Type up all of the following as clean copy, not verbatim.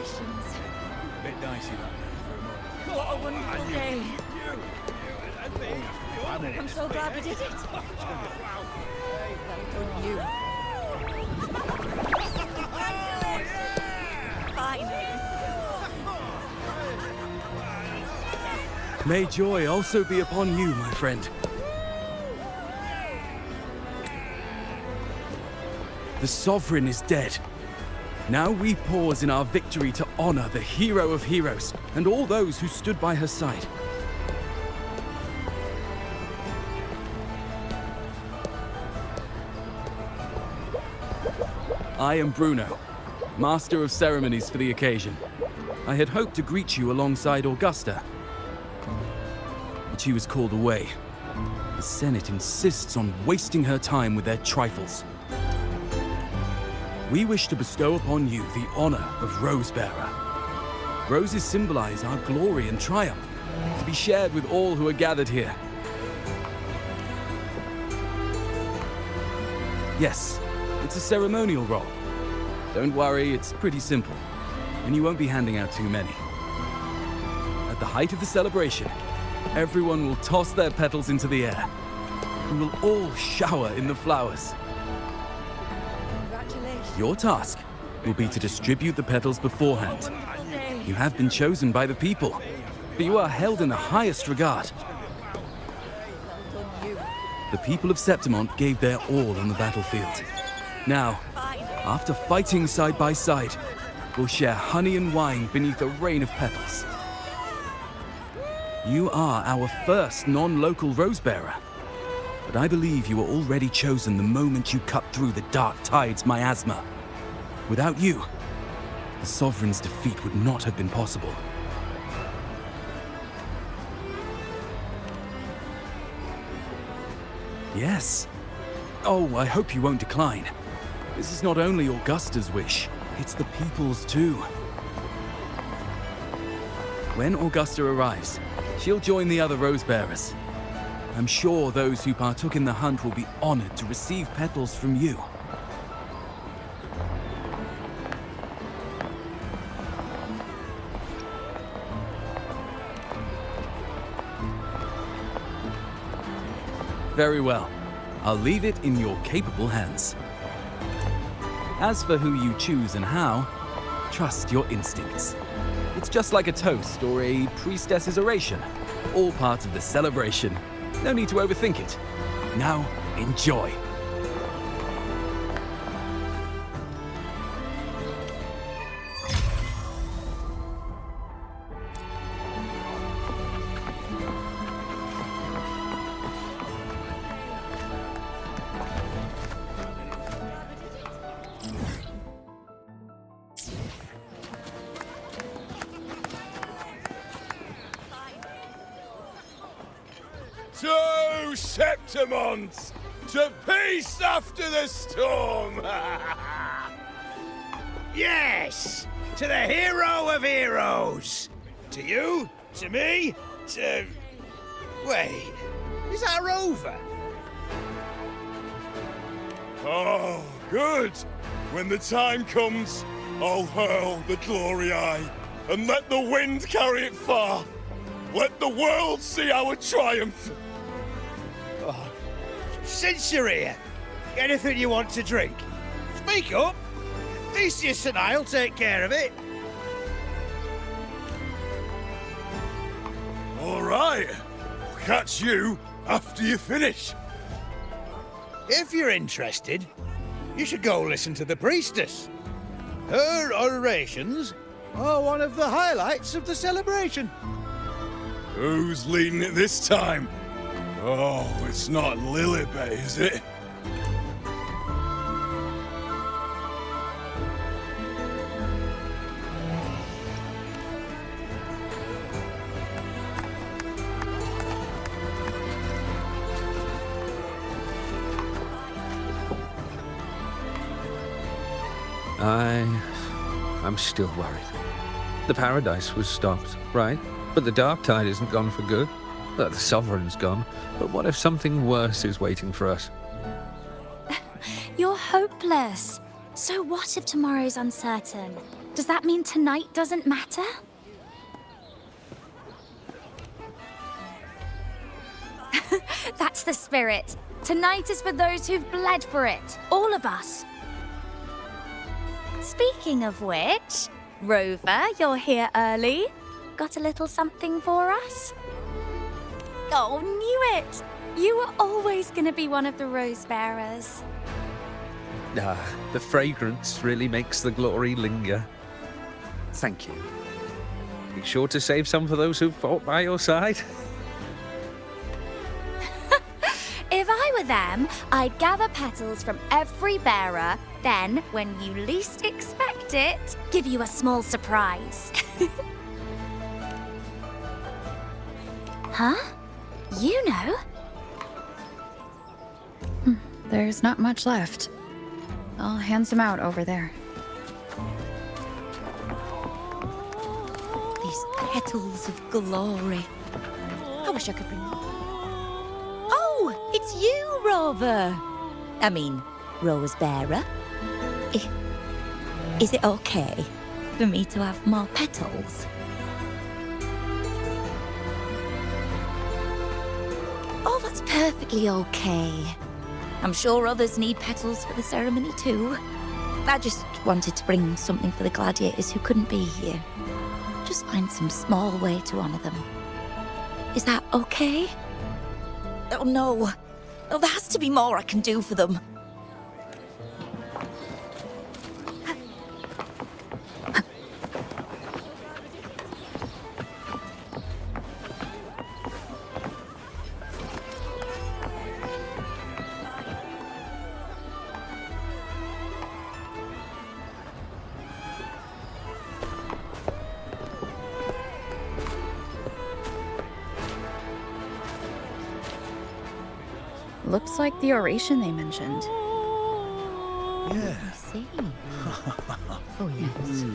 Congratulations. Bit dicey that for a moment. What a wonderful day. I'm so glad we did it. Well done, you. Finally. May joy also be upon you, my friend. The Sovereign is dead. Now we pause in our victory to honor the hero of heroes and all those who stood by her side. I am Bruno, Master of Ceremonies for the occasion. I had hoped to greet you alongside Augusta, but she was called away. The Senate insists on wasting her time with their trifles. We wish to bestow upon you the honor of Rosebearer. Roses symbolize our glory and triumph, to be shared with all who are gathered here. Yes, it's a ceremonial role. Don't worry, it's pretty simple, and you won't be handing out too many. At the height of the celebration, everyone will toss their petals into the air. We will all shower in the flowers. Congratulations. Your task will be to distribute the petals beforehand. Wonderful day. You have been chosen by the people, but you are held in the highest regard. Well done, you. The people of Septimont gave their all on the battlefield. Now, Finally. after fighting side by side, we'll share honey and wine beneath a rain of petals. You are our first non-local Rosebearer, but I believe you were already chosen the moment you cut through the dark tide's miasma. Without you, the Sovereign's defeat would not have been possible. Yes. Oh, I hope you won't decline. This is not only Augusta's wish, it's the people's too. When Augusta arrives, she'll join the other Rosebearers. I'm sure those who partook in the hunt will be honored to receive petals from you. Very well. I'll leave it in your capable hands. As for who you choose and how, trust your instincts. It's just like a toast or a priestess's oration, all part of the celebration. No need to overthink it. Now, enjoy. To Septimont! To peace after the storm! Yes! To the hero of heroes! To you, to me, to... Wait, is that a rover? Oh, good! When the time comes, I'll hurl the glory eye and let the wind carry it far. Let the world see our triumph! Oh, since you're here, anything you want to drink? Speak up! Theseus and I'll take care of it. All right, I'll catch you after you finish. If you're interested, you should go listen to the priestess. Her orations are one of the highlights of the celebration. Who's leading it this time? Oh, it's not Lilibet, is it? I'm still worried. The paradise was stopped, right? But the dark tide isn't gone for good. The Sovereign's gone. But what if something worse is waiting for us? You're hopeless. So what if tomorrow's uncertain? Does that mean tonight doesn't matter? That's the spirit. Tonight is for those who've bled for it. All of us. Speaking of which, Rover, you're here early. Got a little something for us? Oh, knew it! You were always gonna be one of the rose bearers. The fragrance really makes the glory linger. Thank you. Be sure to save some for those who fought by your side. If I were them, I'd gather petals from every bearer, then, when you least expect it, give you a small surprise. Huh? Iuno? There's not much left. I'll hand some out over there. These petals of glory. I wish I could bring them. Oh, it's you, Rover. I mean, Rose Bearer. Is it okay for me to have more petals? Oh, that's perfectly okay. I'm sure others need petals for the ceremony too. I just wanted to bring something for the gladiators who couldn't be here. Just find some small way to honor them. Is that okay? Oh no. Oh, there has to be more I can do for them. Looks like the oration they mentioned. Yeah. I see. Oh, yes.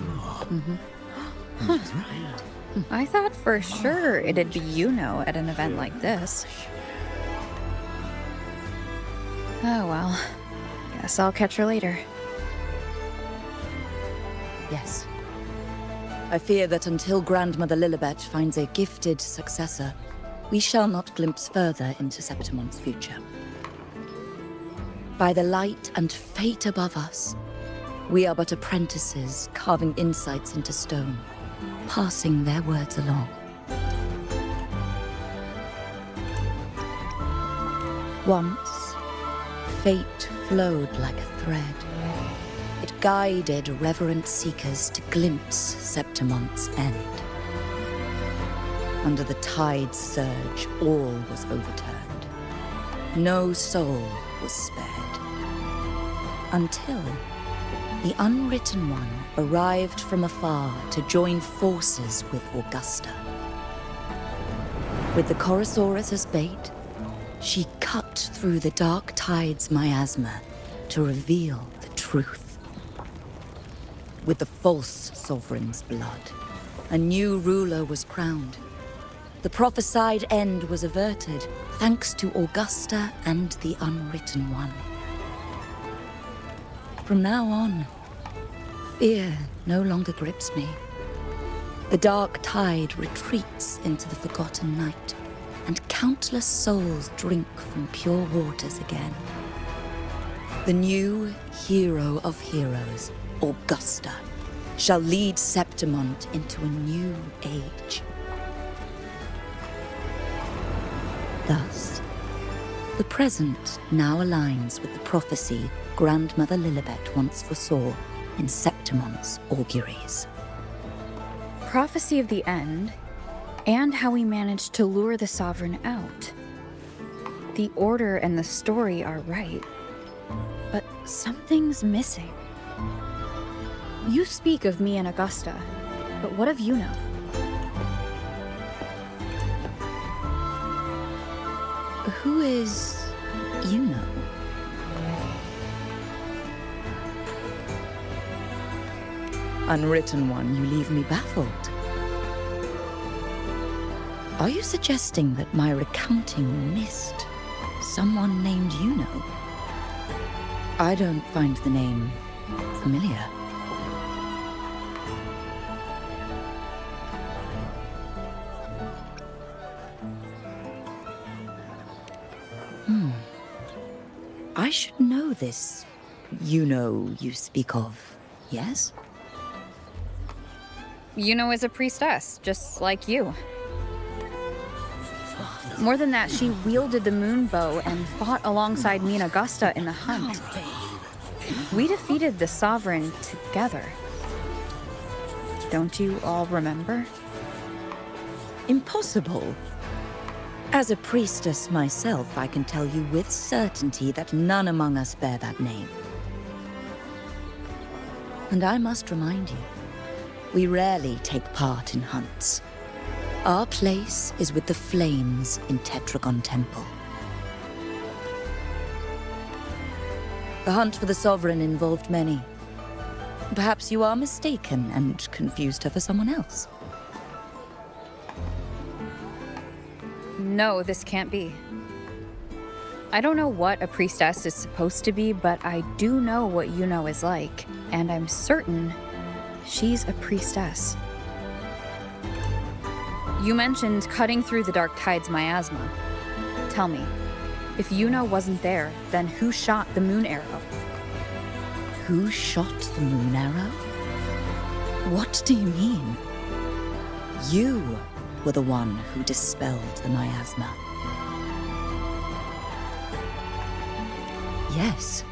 I thought for sure it'd be Iuno at an event like this. Oh well. Guess I'll catch her later. Yes. I fear that until Grandmother Lilibet finds a gifted successor, we shall not glimpse further into Septimon's future. By the light and fate above us, we are but apprentices carving insights into stone, passing their words along. Once, fate flowed like a thread. It guided reverent seekers to glimpse Septimon's end. Under the tide's surge, all was overturned. No soul was spared. Until the Unwritten One arrived from afar to join forces with Augusta. With the Chorosaurus as bait, she cut through the dark tide's miasma to reveal the truth. With the false sovereign's blood, a new ruler was crowned. The prophesied end was averted, thanks to Augusta and the Unwritten One. From now on, fear no longer grips me. The dark tide retreats into the forgotten night, and countless souls drink from pure waters again. The new hero of heroes, Augusta, shall lead Septimont into a new age. Thus, the present now aligns with the prophecy Grandmother Lilibet once foresaw in Septimon's auguries. Prophecy of the end, and how we managed to lure the Sovereign out. The order and the story are right, but something's missing. You speak of me and Augusta, but what of Iuno? Who is Iuno? Unwritten One, you leave me baffled. Are you suggesting that my recounting missed someone named Iuno? I don't find the name familiar. I should know this Iuno you speak of, yes? Iuno is a priestess, just like you. More than that, she wielded the moon bow and fought alongside me and Augusta in the hunt. We defeated the Sovereign together. Don't you all remember? Impossible. As a priestess myself, I can tell you with certainty that none among us bear that name. And I must remind you, we rarely take part in hunts. Our place is with the flames in Tetragon Temple. The hunt for the Sovereign involved many. Perhaps you are mistaken and confused her for someone else. No, this can't be. I don't know what a priestess is supposed to be, but I do know what Iuno is like, and I'm certain she's a priestess. You mentioned cutting through the Dark Tide's miasma. Tell me, if Iuno wasn't there, then who shot the moon arrow? Who shot the moon arrow? What do you mean? You were the one who dispelled the miasma. Yes.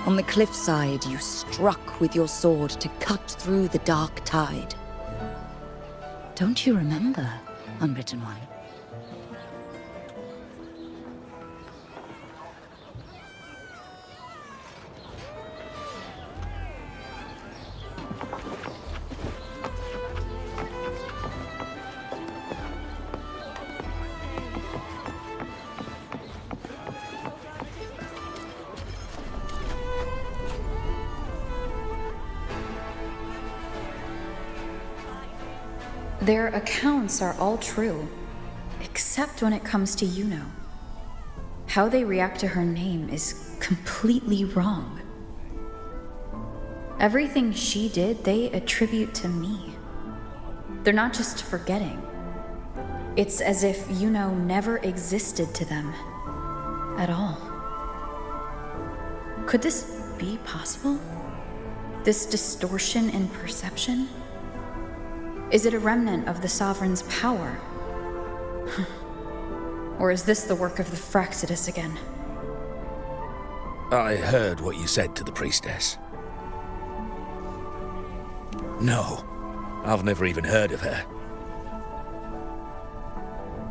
On the cliffside, you struck with your sword to cut through the Dark Tide. Don't you remember, Unwritten One? Their accounts are all true, except when it comes to Iuno. How they react to her name is completely wrong. Everything she did, they attribute to me. They're not just forgetting. It's as if Iuno never existed to them at all. Could this be possible? This distortion in perception? Is it a remnant of the Sovereign's power? Or is this the work of the Fraxidus again? I heard what you said to the priestess. No, I've never even heard of her.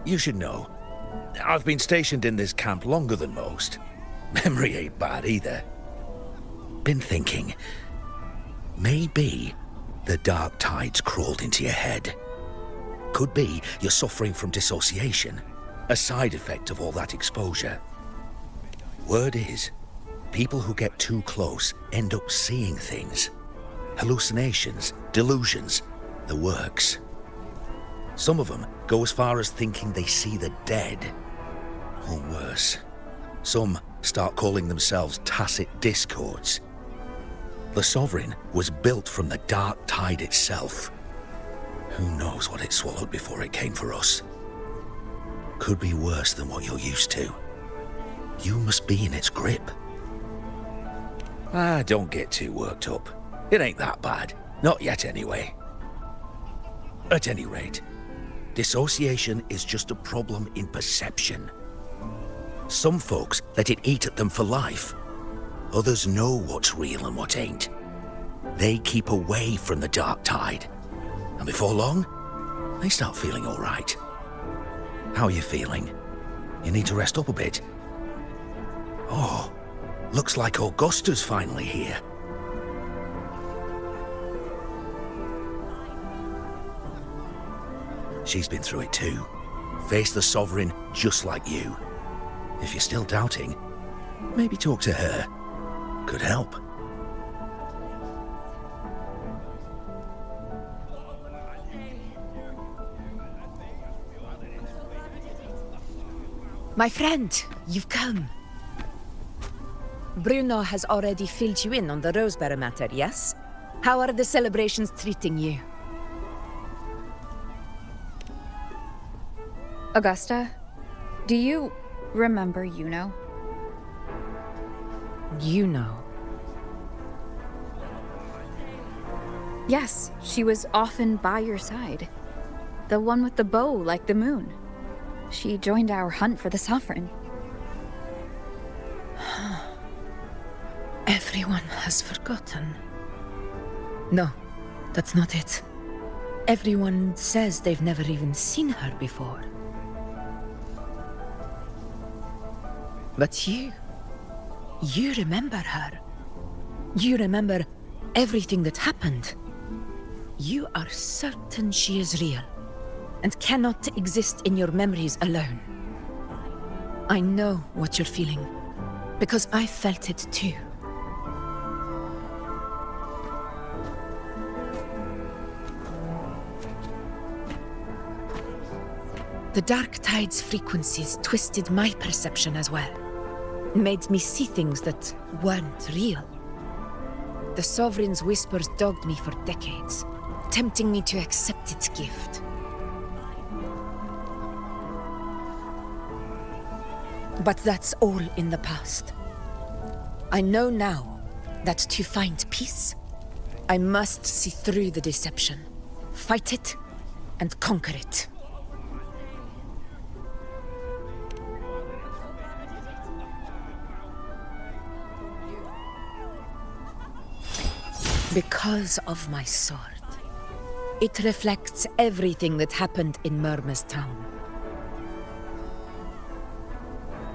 You should know, I've been stationed in this camp longer than most. Memory ain't bad either. Been thinking, maybe the Dark Tide's crawled into your head. Could be you're suffering from dissociation, a side effect of all that exposure. Word is, people who get too close end up seeing things. Hallucinations, delusions, the works. Some of them go as far as thinking they see the dead. Or worse, some start calling themselves tacit discords. The Sovereign was built from the Dark Tide itself. Who knows what it swallowed before it came for us? Could be worse than what you're used to. You must be in its grip. Don't get too worked up. It ain't that bad. Not yet, anyway. At any rate, dissociation is just a problem in perception. Some folks let it eat at them for life. Others know what's real and what ain't. They keep away from the Dark Tide. And before long, they start feeling all right. How are you feeling? You need to rest up a bit. Oh, looks like Augusta's finally here. She's been through it too. Faced the Sovereign just like you. If you're still doubting, maybe talk to her. Could help. My friend, you've come. Bruno has already filled you in on the Rosebearer matter, yes? How are the celebrations treating you? Augusta, do you Remember Iuno? Iuno. Yes, she was often by your side. The one with the bow like the moon. She joined our hunt for the Sovereign. Everyone has forgotten. No, that's not it. Everyone says they've never even seen her before. But you remember her. You remember everything that happened. You are certain she is real, and cannot exist in your memories alone. I know what you're feeling, because I felt it too. The Dark Tide's frequencies twisted my perception as well. Made me see things that weren't real. The Sovereign's whispers dogged me for decades, tempting me to accept its gift. But that's all in the past. I know now that to find peace, I must see through the deception, fight it, and conquer it. Because of my sword. It reflects everything that happened in Murma's town.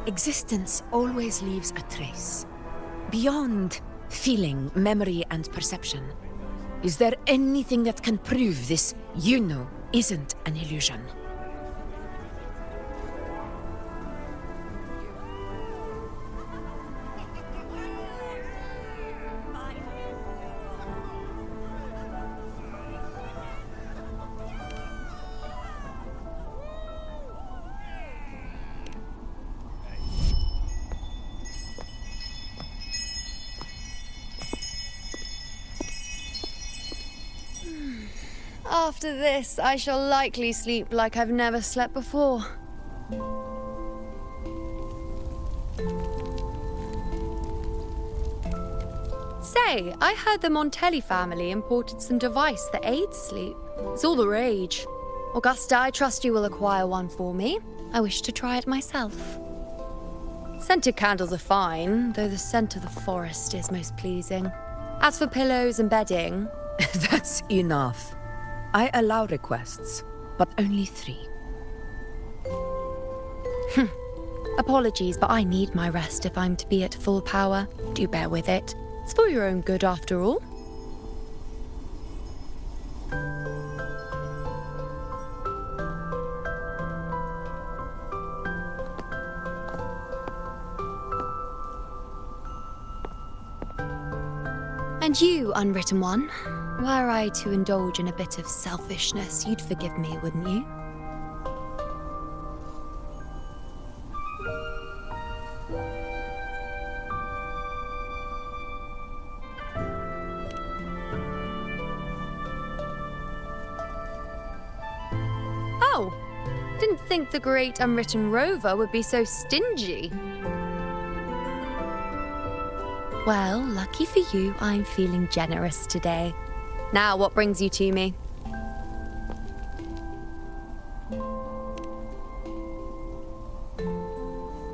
Existence always leaves a trace. Beyond feeling, memory, and perception. Is there anything that can prove this Iuno isn't an illusion? After this, I shall likely sleep like I've never slept before. Say, I heard the Montelli family imported some device that aids sleep. It's all the rage. Augusta, I trust you will acquire one for me. I wish to try it myself. Scented candles are fine, though the scent of the forest is most pleasing. As for pillows and bedding... That's enough. I allow requests, but only 3. Apologies, but I need my rest if I'm to be at full power. Do bear with it. It's for your own good, after all. And you, Unwritten One, were I to indulge in a bit of selfishness, you'd forgive me, wouldn't you? Oh, didn't think the great Unwritten Rover would be so stingy. Well, lucky for you, I'm feeling generous today. Now, what brings you to me?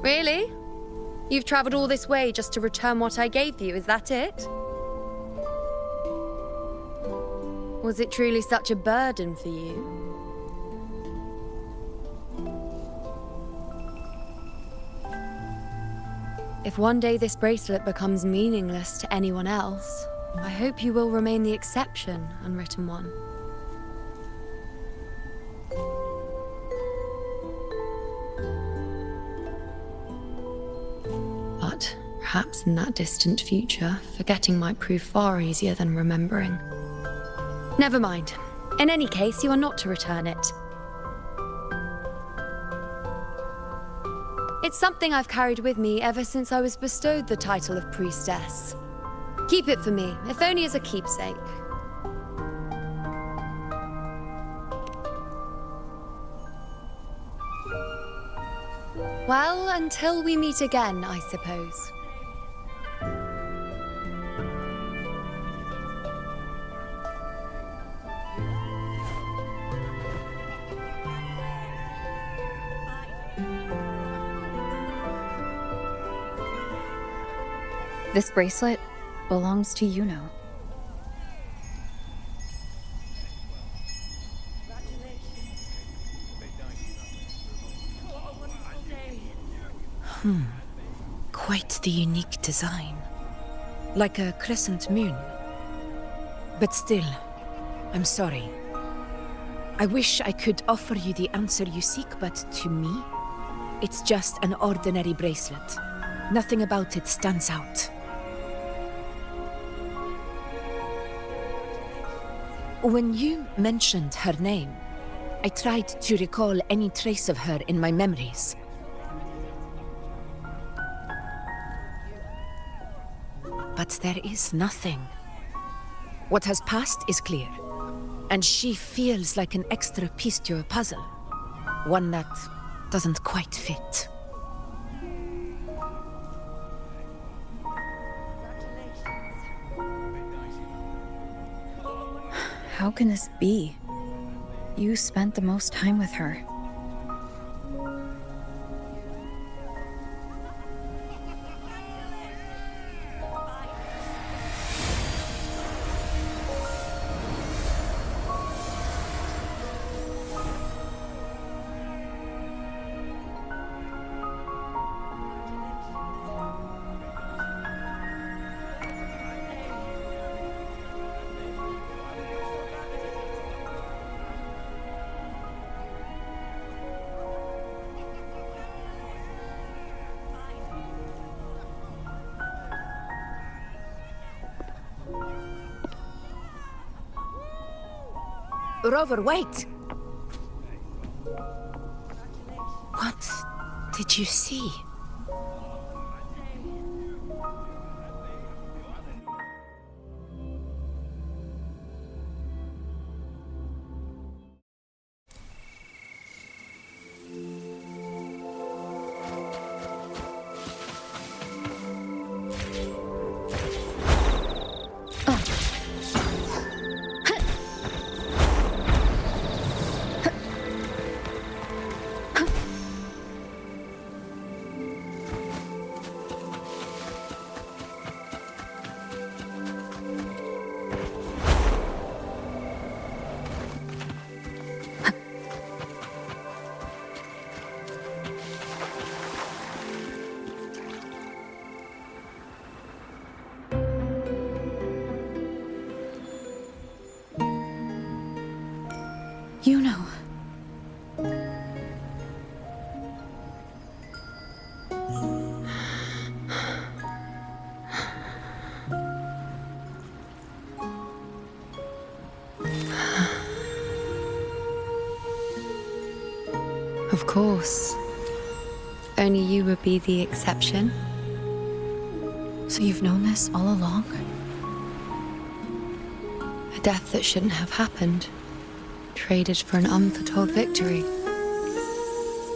Really? You've traveled all this way just to return what I gave you, is that it? Was it truly such a burden for you? If one day this bracelet becomes meaningless to anyone else, I hope you will remain the exception, Unwritten One. But perhaps in that distant future, forgetting might prove far easier than remembering. Never mind. In any case, you are not to return it. It's something I've carried with me ever since I was bestowed the title of priestess. Keep it for me, if only as a keepsake. Well, until we meet again, I suppose. This bracelet belongs to Iuno. Quite the unique design. Like a crescent moon. But still, I'm sorry. I wish I could offer you the answer you seek, but to me, it's just an ordinary bracelet. Nothing about it stands out. When you mentioned her name, I tried to recall any trace of her in my memories. But there is nothing. What has passed is clear, and she feels like an extra piece to a puzzle. One that doesn't quite fit. How can this be? You spent the most time with her. Rover, wait! What did you see? Iuno. Of course. Only you would be the exception. So you've known this all along? A death that shouldn't have happened. Traded for an unforetold victory.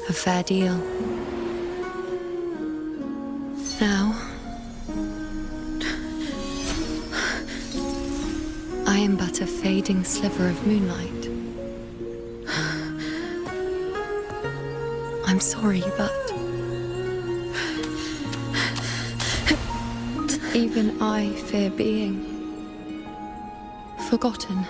A fair deal. Now, I am but a fading sliver of moonlight. I'm sorry, but even I fear being forgotten.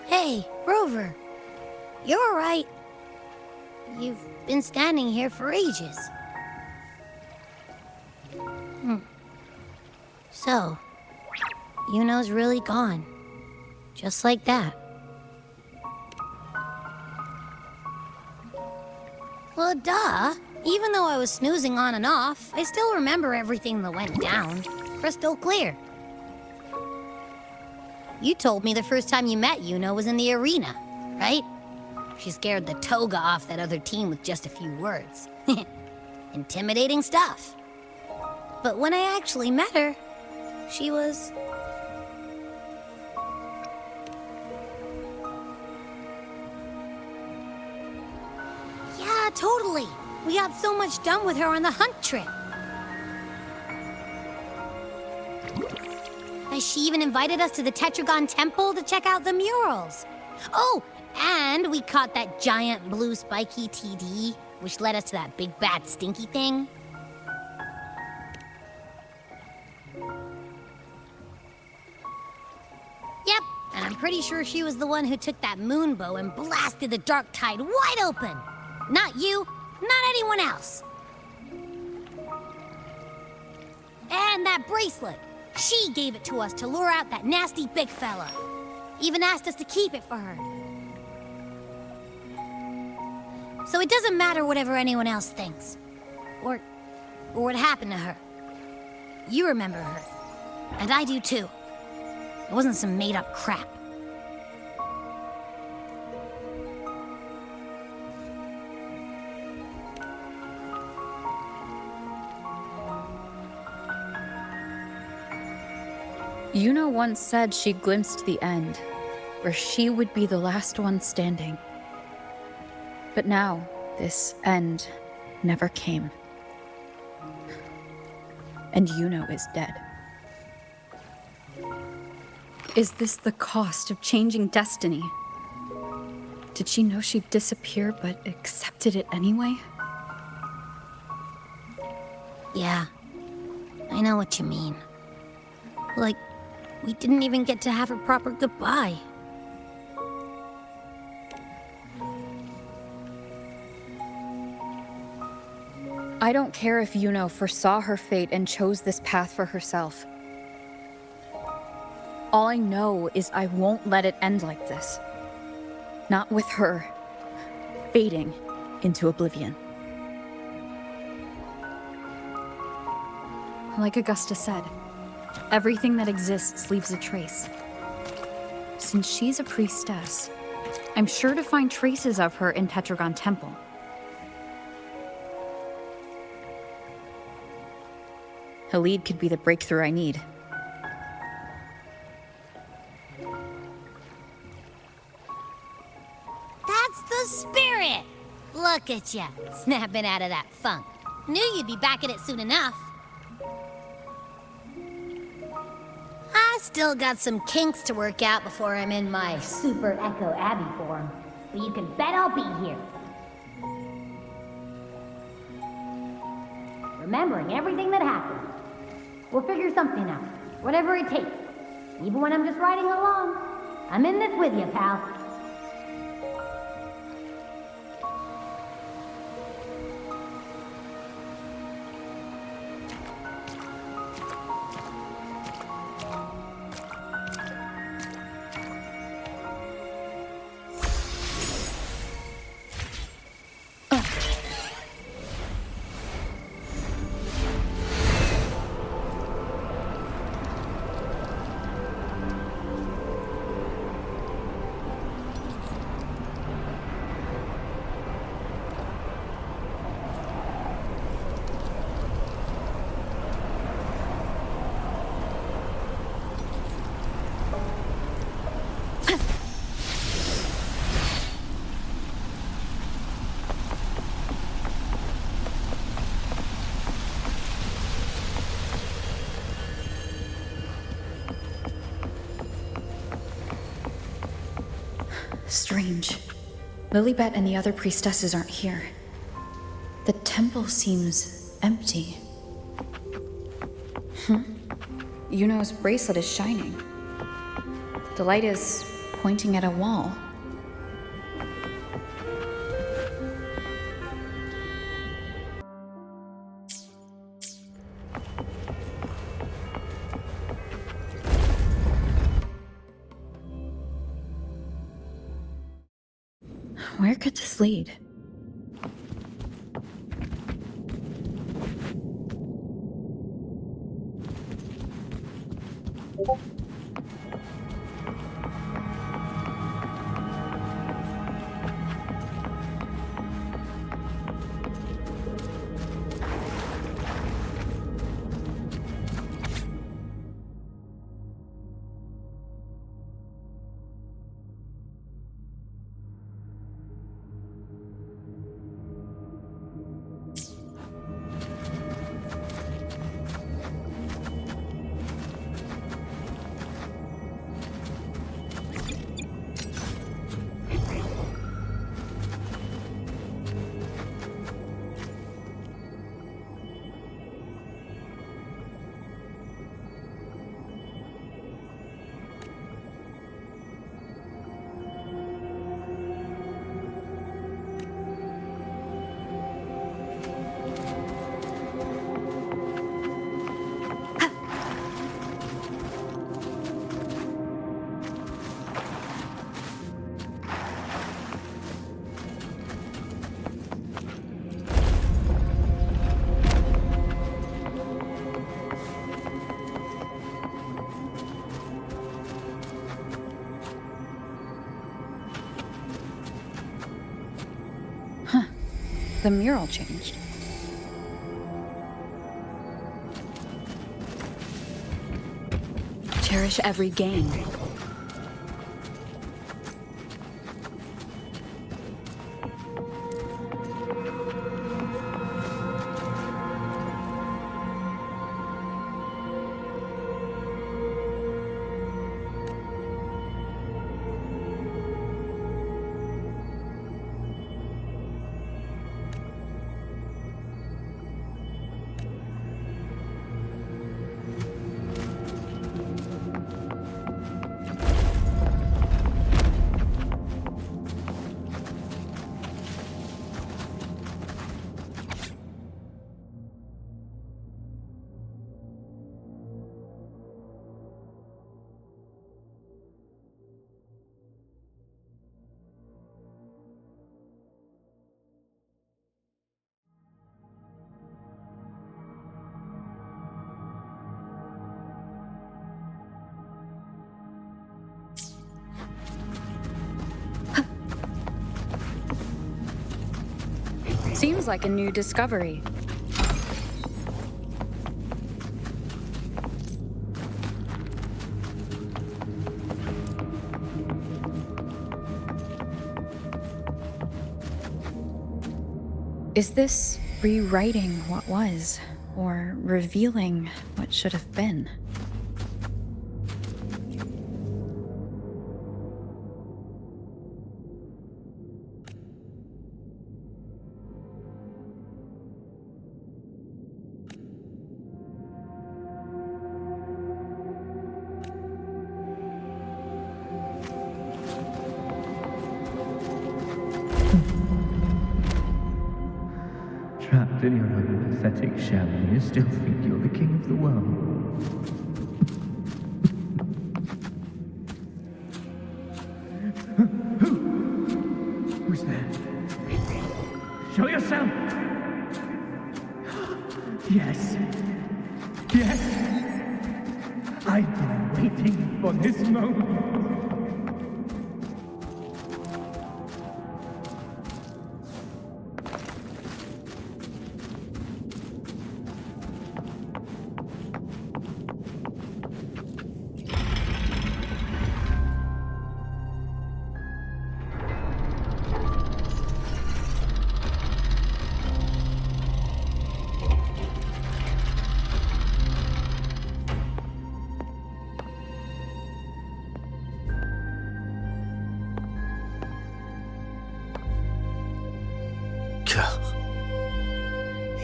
Hey, Rover. You're all right. You've been standing here for ages. So, Iuno's really gone. Just like that. Well, duh. Even though I was snoozing on and off, I still remember everything that went down. Crystal clear. You told me the first time you met Iuno was in the arena, right? She scared the toga off that other team with just a few words. Intimidating stuff. But when I actually met her, she was... Yeah, totally. We got so much done with her on the hunt trip. She even invited us to the Tetragon Temple to check out the murals. Oh, and we caught that giant blue spiky TD, which led us to that big bad stinky thing. Yep, and I'm pretty sure she was the one who took that moon bow and blasted the dark tide wide open. Not you, not anyone else. And that bracelet. She gave it to us to lure out that nasty big fella. Even asked us to keep it for her. So it doesn't matter whatever anyone else thinks. Or what happened to her. You remember her. And I do too. It wasn't some made-up crap. Iuno once said she glimpsed the end, where she would be the last one standing. But now, this end never came. And Iuno is dead. Is this the cost of changing destiny? Did she know she'd disappear, but accepted it anyway? Yeah, I know what you mean. Like, we didn't even get to have a proper goodbye. I don't care if Iuno foresaw her fate and chose this path for herself. All I know is I won't let it end like this. Not with her fading into oblivion. Like Augusta said, everything that exists leaves a trace. Since she's a priestess, I'm sure to find traces of her in Tetragon Temple. Halid could be the breakthrough I need. That's the spirit! Look at ya, snapping out of that funk. Knew you'd be back at it soon enough. I still got some kinks to work out before I'm in my Super Echo Abbey form, but you can bet I'll be here. Remembering everything that happened. We'll figure something out, whatever it takes. Even when I'm just riding along. I'm in this with you, pal. Strange. Lilibet and the other priestesses aren't here. The temple seems empty. Iuno's bracelet is shining. The light is pointing at a wall. Where could this lead? The mural changed. Cherish every gain. Seems like a new discovery. Is this rewriting what was, or revealing what should have been? Trapped in your own pathetic shell, and you still think you're the king of the world. Who's there? Show yourself! Yes. Yes! I've been waiting for this moment.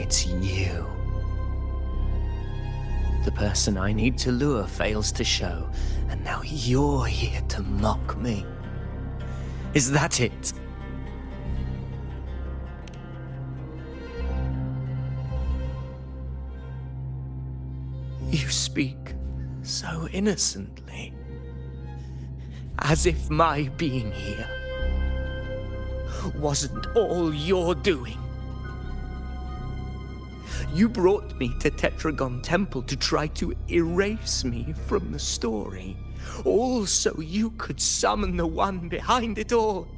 It's you. The person I need to lure fails to show, and now you're here to mock me. Is that it? You speak so innocently, as if my being here wasn't all you're doing. You brought me to Tetragon Temple to try to erase me from the story. All so you could summon the one behind it all.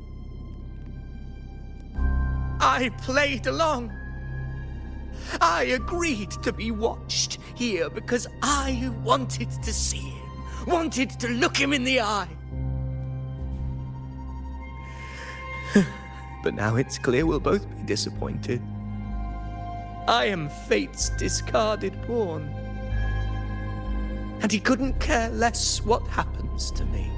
I played along. I agreed to be watched here because I wanted to see him, wanted to look him in the eye. But now it's clear we'll both be disappointed. I am fate's discarded pawn. And he couldn't care less what happens to me.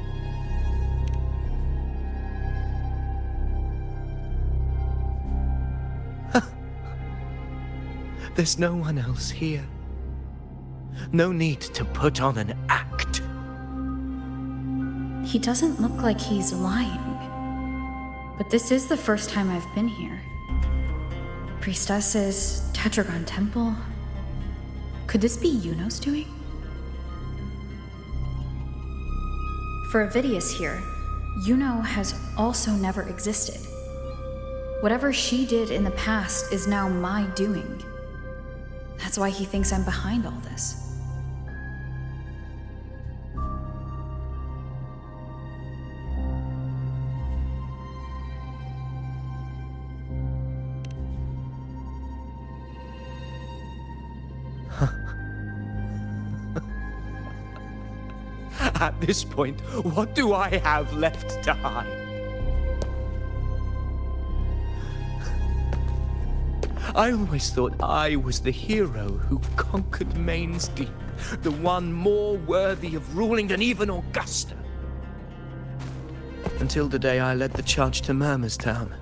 There's no one else here. No need to put on an act. He doesn't look like he's lying. But this is the first time I've been here. Priestesses, Tetragon Temple. Could this be Iuno's doing? For Avidius here, Iuno has also never existed. Whatever she did in the past is now my doing. That's why he thinks I'm behind all this. At this point, what do I have left to hide? I always thought I was the hero who conquered Main's Deep, the one more worthy of ruling than even Augusta. Until the day I led the charge to Murmur's Town,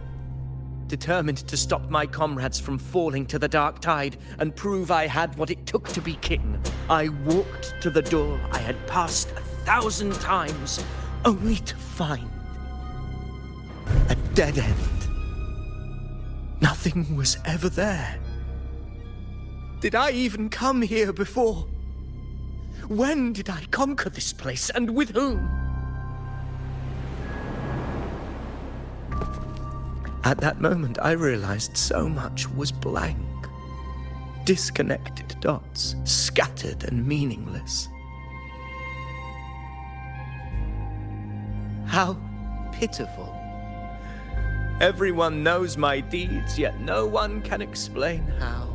determined to stop my comrades from falling to the dark tide and prove I had what it took to be king. I walked to the door I had passed 1,000 times, only to find a dead end. Nothing was ever there. Did I even come here before? When did I conquer this place, and with whom? At that moment, I realized so much was blank. Disconnected dots, scattered and meaningless. How pitiful. Everyone knows my deeds, yet no one can explain how.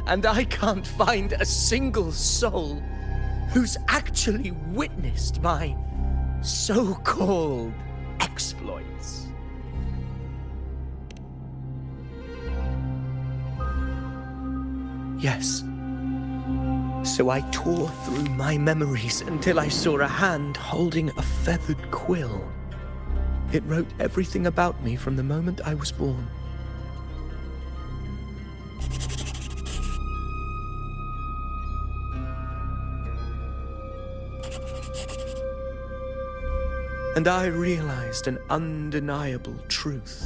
And I can't find a single soul who's actually witnessed my so-called exploits. Yes. So I tore through my memories until I saw a hand holding a feathered quill. It wrote everything about me from the moment I was born. And I realized an undeniable truth.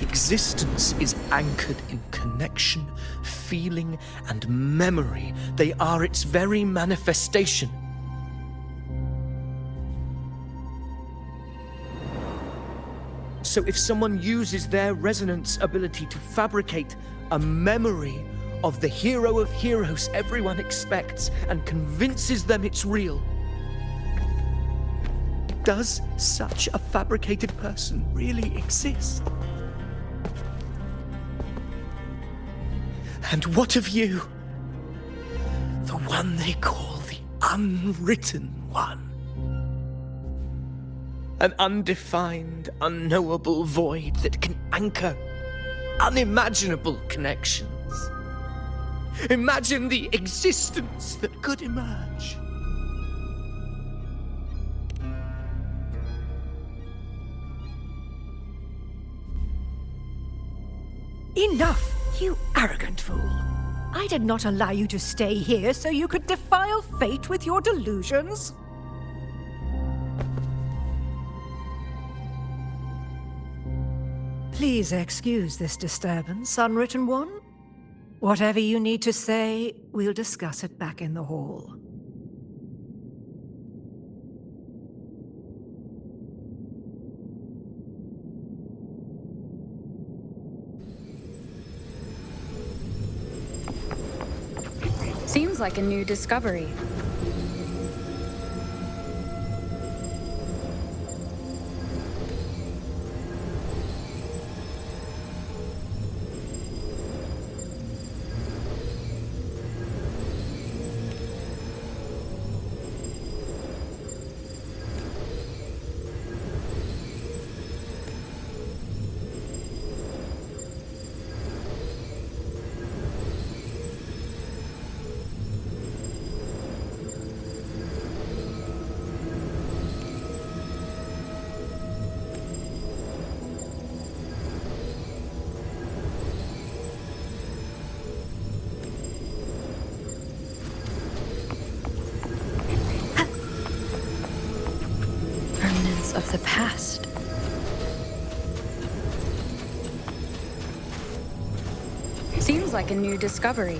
Existence is anchored in connection, feeling, and memory. They are its very manifestation. So if someone uses their resonance ability to fabricate a memory of the hero of heroes everyone expects and convinces them it's real, does such a fabricated person really exist? And what of you? The one they call the Unwritten One. An undefined, unknowable void that can anchor unimaginable connections. Imagine the existence that could emerge. Enough, you arrogant fool. I did not allow you to stay here so you could defile fate with your delusions. Please excuse this disturbance, Unwritten One. Whatever you need to say, we'll discuss it back in the hall. Seems like a new discovery. Of the past. Seems like a new discovery.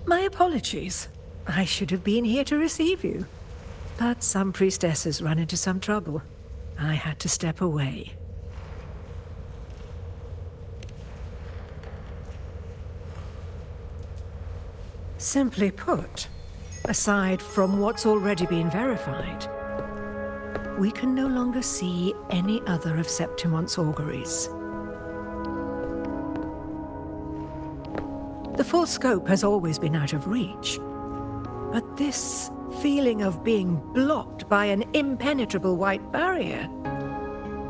My apologies. I should have been here to receive you. But some priestesses ran into some trouble. I had to step away. Simply put, aside from what's already been verified, we can no longer see any other of Septimon's auguries. The full scope has always been out of reach, but this feeling of being blocked by an impenetrable white barrier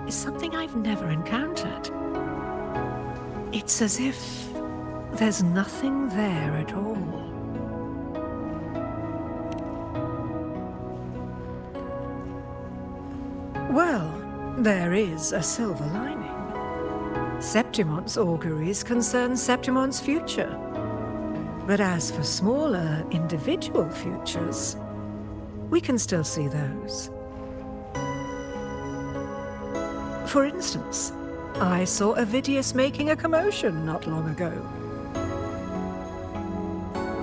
is something I've never encountered. It's as if there's nothing there at all. Well, there is a silver lining. Septimon's auguries concern Septimon's future. But as for smaller, individual futures, we can still see those. For instance, I saw Avidius making a commotion not long ago.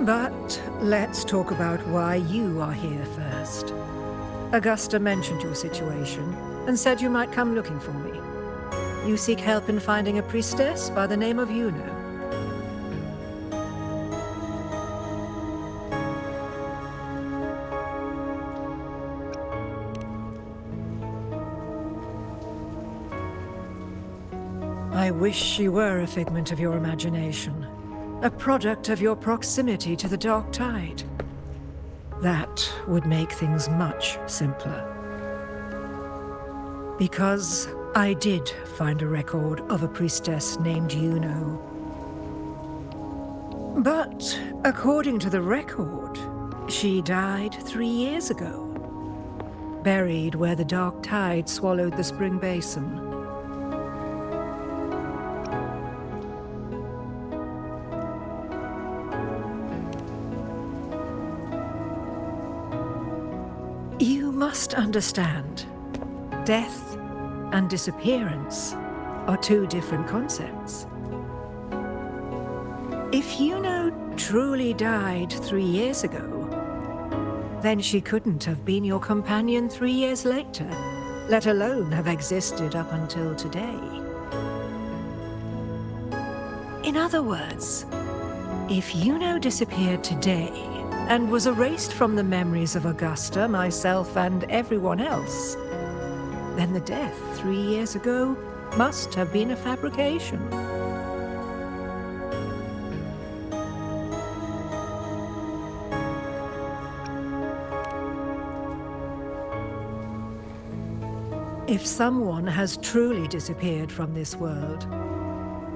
But let's talk about why you are here first. Augusta mentioned your situation and said you might come looking for me. You seek help in finding a priestess by the name of Iuno. I wish she were a figment of your imagination, a product of your proximity to the Dark Tide. That would make things much simpler. Because I did find a record of a priestess named Iuno. But according to the record, she died 3 years ago, buried where the Dark Tide swallowed the Spring Basin. You must understand, death and disappearance are two different concepts. If Iuno truly died 3 years ago, then she couldn't have been your companion 3 years later, let alone have existed up until today. In other words, if Iuno disappeared today and was erased from the memories of Augusta, myself, and everyone else, then the death 3 years ago must have been a fabrication. If someone has truly disappeared from this world,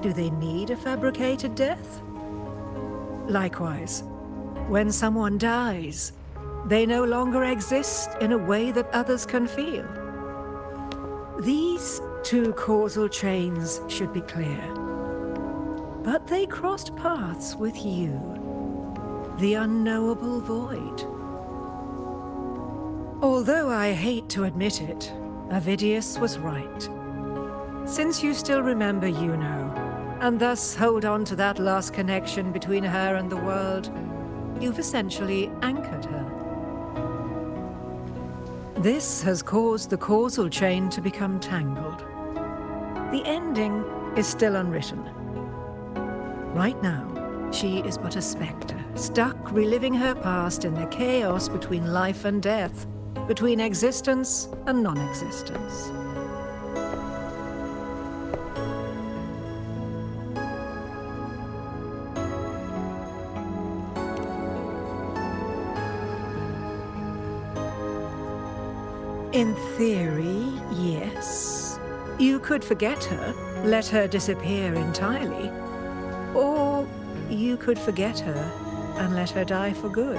do they need a fabricated death? Likewise, when someone dies, they no longer exist in a way that others can feel. These two causal chains should be clear. But they crossed paths with you, the unknowable void. Although I hate to admit it, Avidius was right. Since you still remember Iuno, and thus hold on to that last connection between her and the world, you've essentially anchored her. This has caused the causal chain to become tangled. The ending is still unwritten. Right now, she is but a spectre, stuck reliving her past in the chaos between life and death, between existence and non-existence. In theory, yes. You could forget her, let her disappear entirely. Or you could forget her and let her die for good.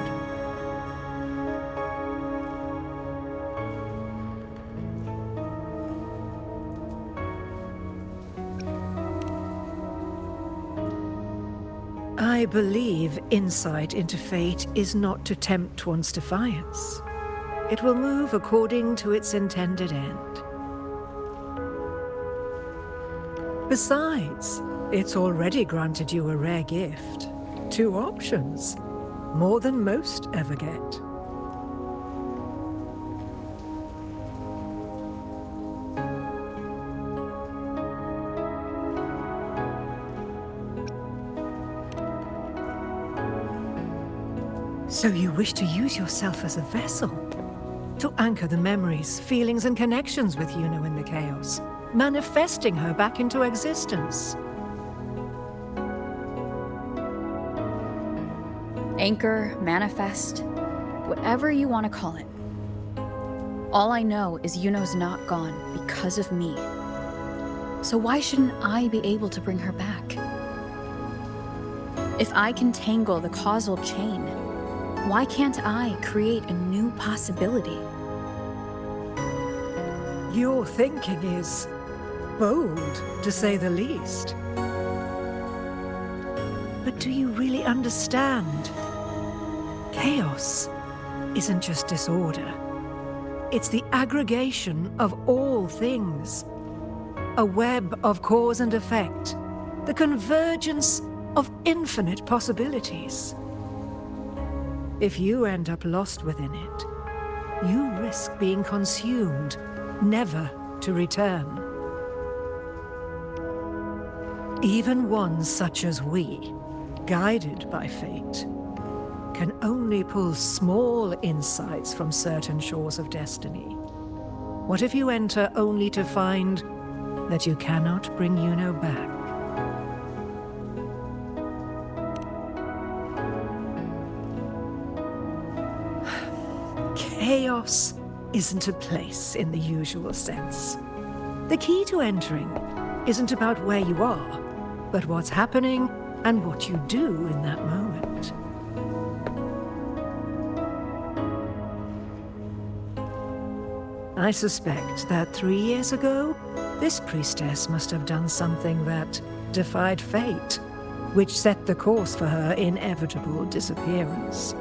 I believe insight into fate is not to tempt one's defiance. It will move according to its intended end. Besides, it's already granted you a rare gift. 2 options. More than most ever get. So you wish to use yourself as a vessel? To anchor the memories, feelings, and connections with Iuno in the chaos, manifesting her back into existence. Anchor, manifest, whatever you want to call it. All I know is Iuno's not gone because of me. So why shouldn't I be able to bring her back? If I can tangle the causal chain, why can't I create a new possibility? Your thinking is bold, to say the least. But do you really understand? Chaos isn't just disorder. It's the aggregation of all things. A web of cause and effect. The convergence of infinite possibilities. If you end up lost within it, you risk being consumed, never to return. Even one such as we, guided by fate, can only pull small insights from certain shores of destiny. What if you enter only to find that you cannot bring Iuno back? Chaos isn't a place in the usual sense. The key to entering isn't about where you are, but what's happening and what you do in that moment. I suspect that 3 years ago, this priestess must have done something that defied fate, which set the course for her inevitable disappearance.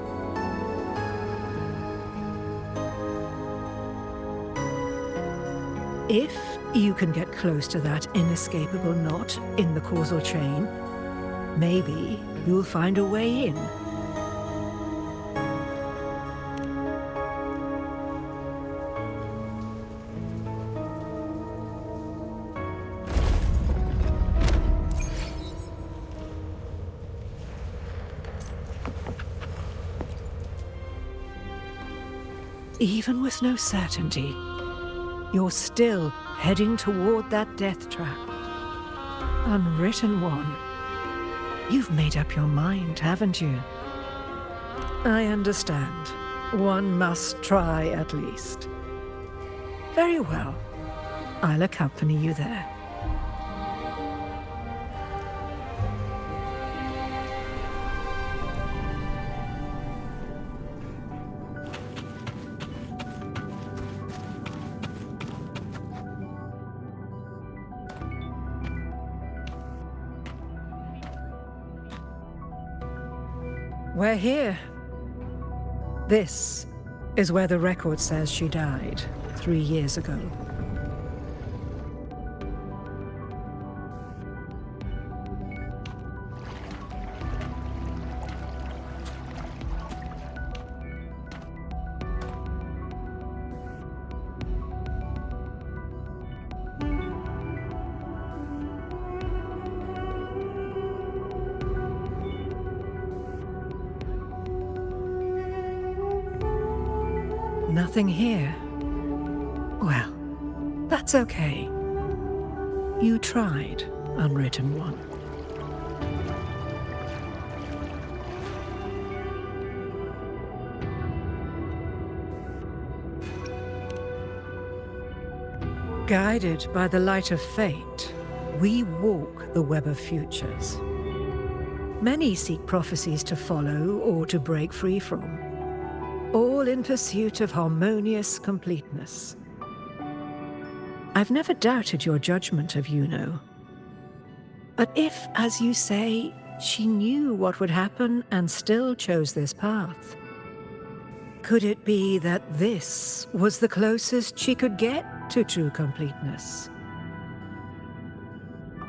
If you can get close to that inescapable knot in the causal chain, maybe you'll find a way in. Even with no certainty, you're still heading toward that death trap. Unwritten one. You've made up your mind, haven't you? I understand. One must try at least. Very well. I'll accompany you there. We're here. This is where the record says she died 3 years ago. nothing here. Well, that's okay. You tried, Unwritten One. Guided by the light of fate, we walk the web of futures. Many seek prophecies to follow or to break free from, all in pursuit of harmonious completeness. I've never doubted your judgment of Iuno. But if, as you say, she knew what would happen and still chose this path, could it be that this was the closest she could get to true completeness?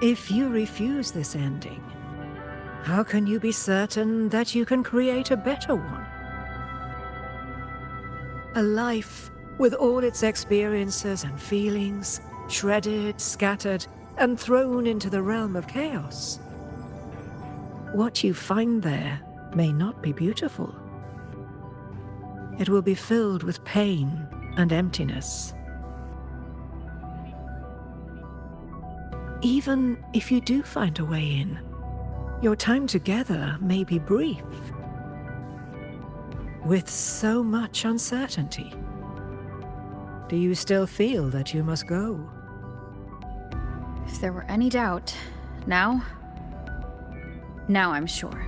If you refuse this ending, how can you be certain that you can create a better one? A life with all its experiences and feelings, shredded, scattered, and thrown into the realm of chaos. What you find there may not be beautiful. It will be filled with pain and emptiness. Even if you do find a way in, your time together may be brief, with so much uncertainty. Do you still feel that you must go? If there were any doubt, now I'm sure.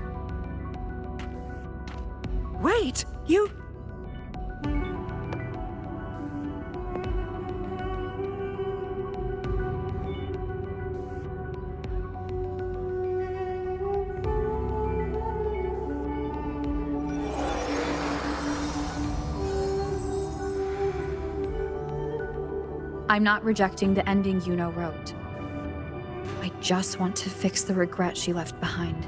Wait, you... I'm not rejecting the ending Iuno wrote. I just want to fix the regret she left behind.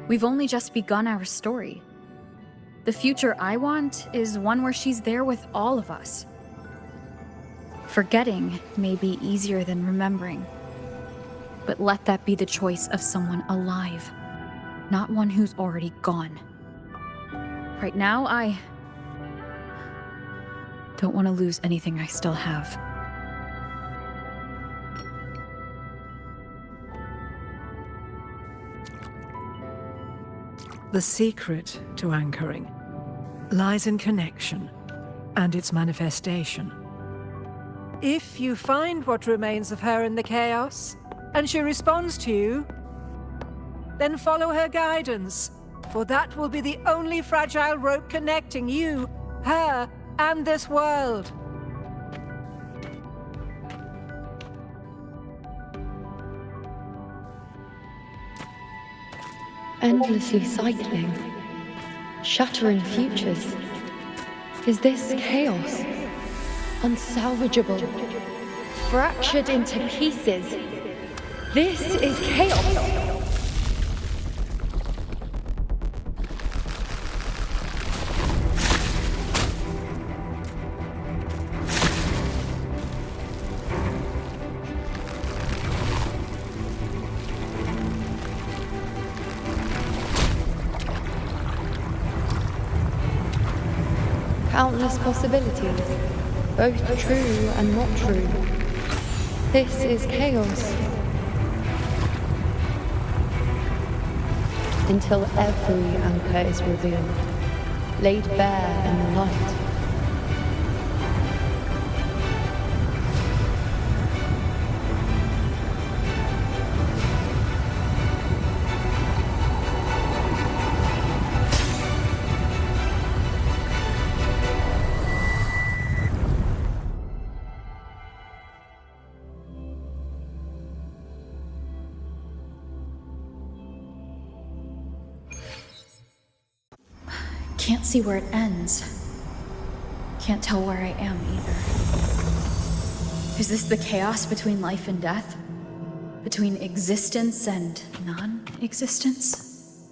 We've only just begun our story. The future I want is one where she's there with all of us. Forgetting may be easier than remembering, but let that be the choice of someone alive, not one who's already gone. Right now, I don't want to lose anything I still have. The secret to anchoring lies in connection and its manifestation. If you find what remains of her in the chaos, and she responds to you, then follow her guidance, for that will be the only fragile rope connecting you, her, and this world. Endlessly cycling, shattering futures. Is this chaos? Unsalvageable, fractured into pieces. This is chaos. Countless possibilities, both true and not true. This is chaos. Until every anchor is revealed, laid bare in the light. Can't see where it ends. Can't tell where I am either. Is this the chaos between life and death? Between existence and non-existence?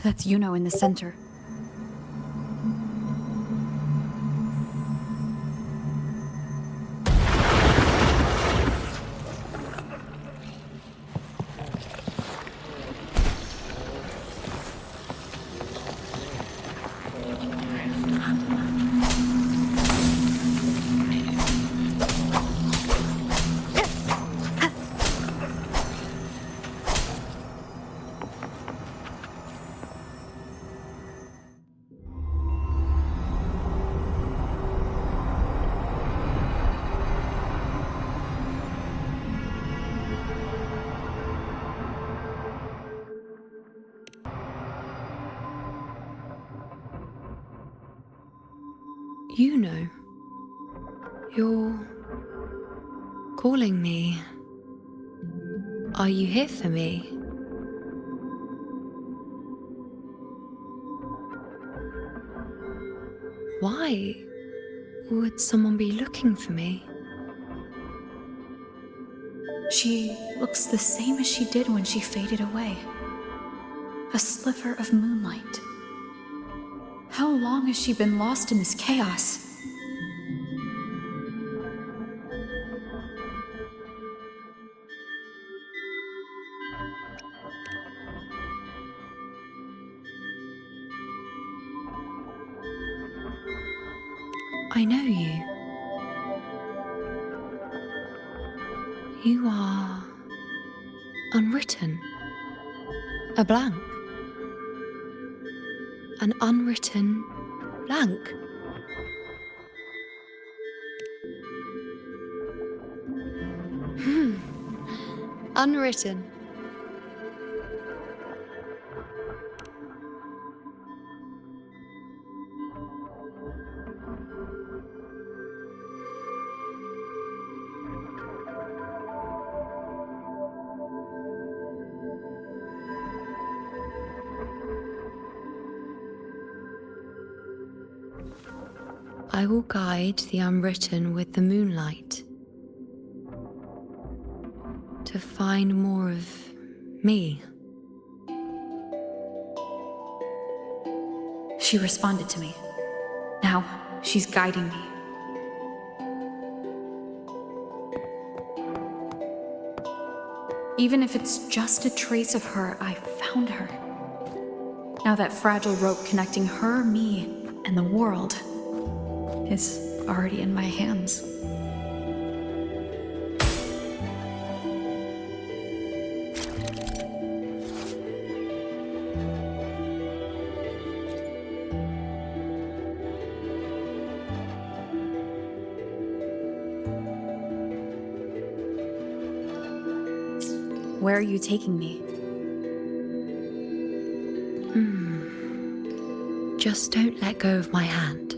That's Iuno in the center. Iuno, you're calling me. Are you here for me? Why would someone be looking for me? She looks the same as she did when she faded away. A sliver of moonlight. How long has she been lost in this chaos? I know you. You are unwritten. A blank. An unwritten blank. Unwritten. I will guide the unwritten with the moonlight to find more of me. She responded to me. Now, she's guiding me. Even if it's just a trace of her, I found her. Now that fragile rope connecting her, me, and the world is already in my hands. Where are you taking me? Just don't let go of my hand.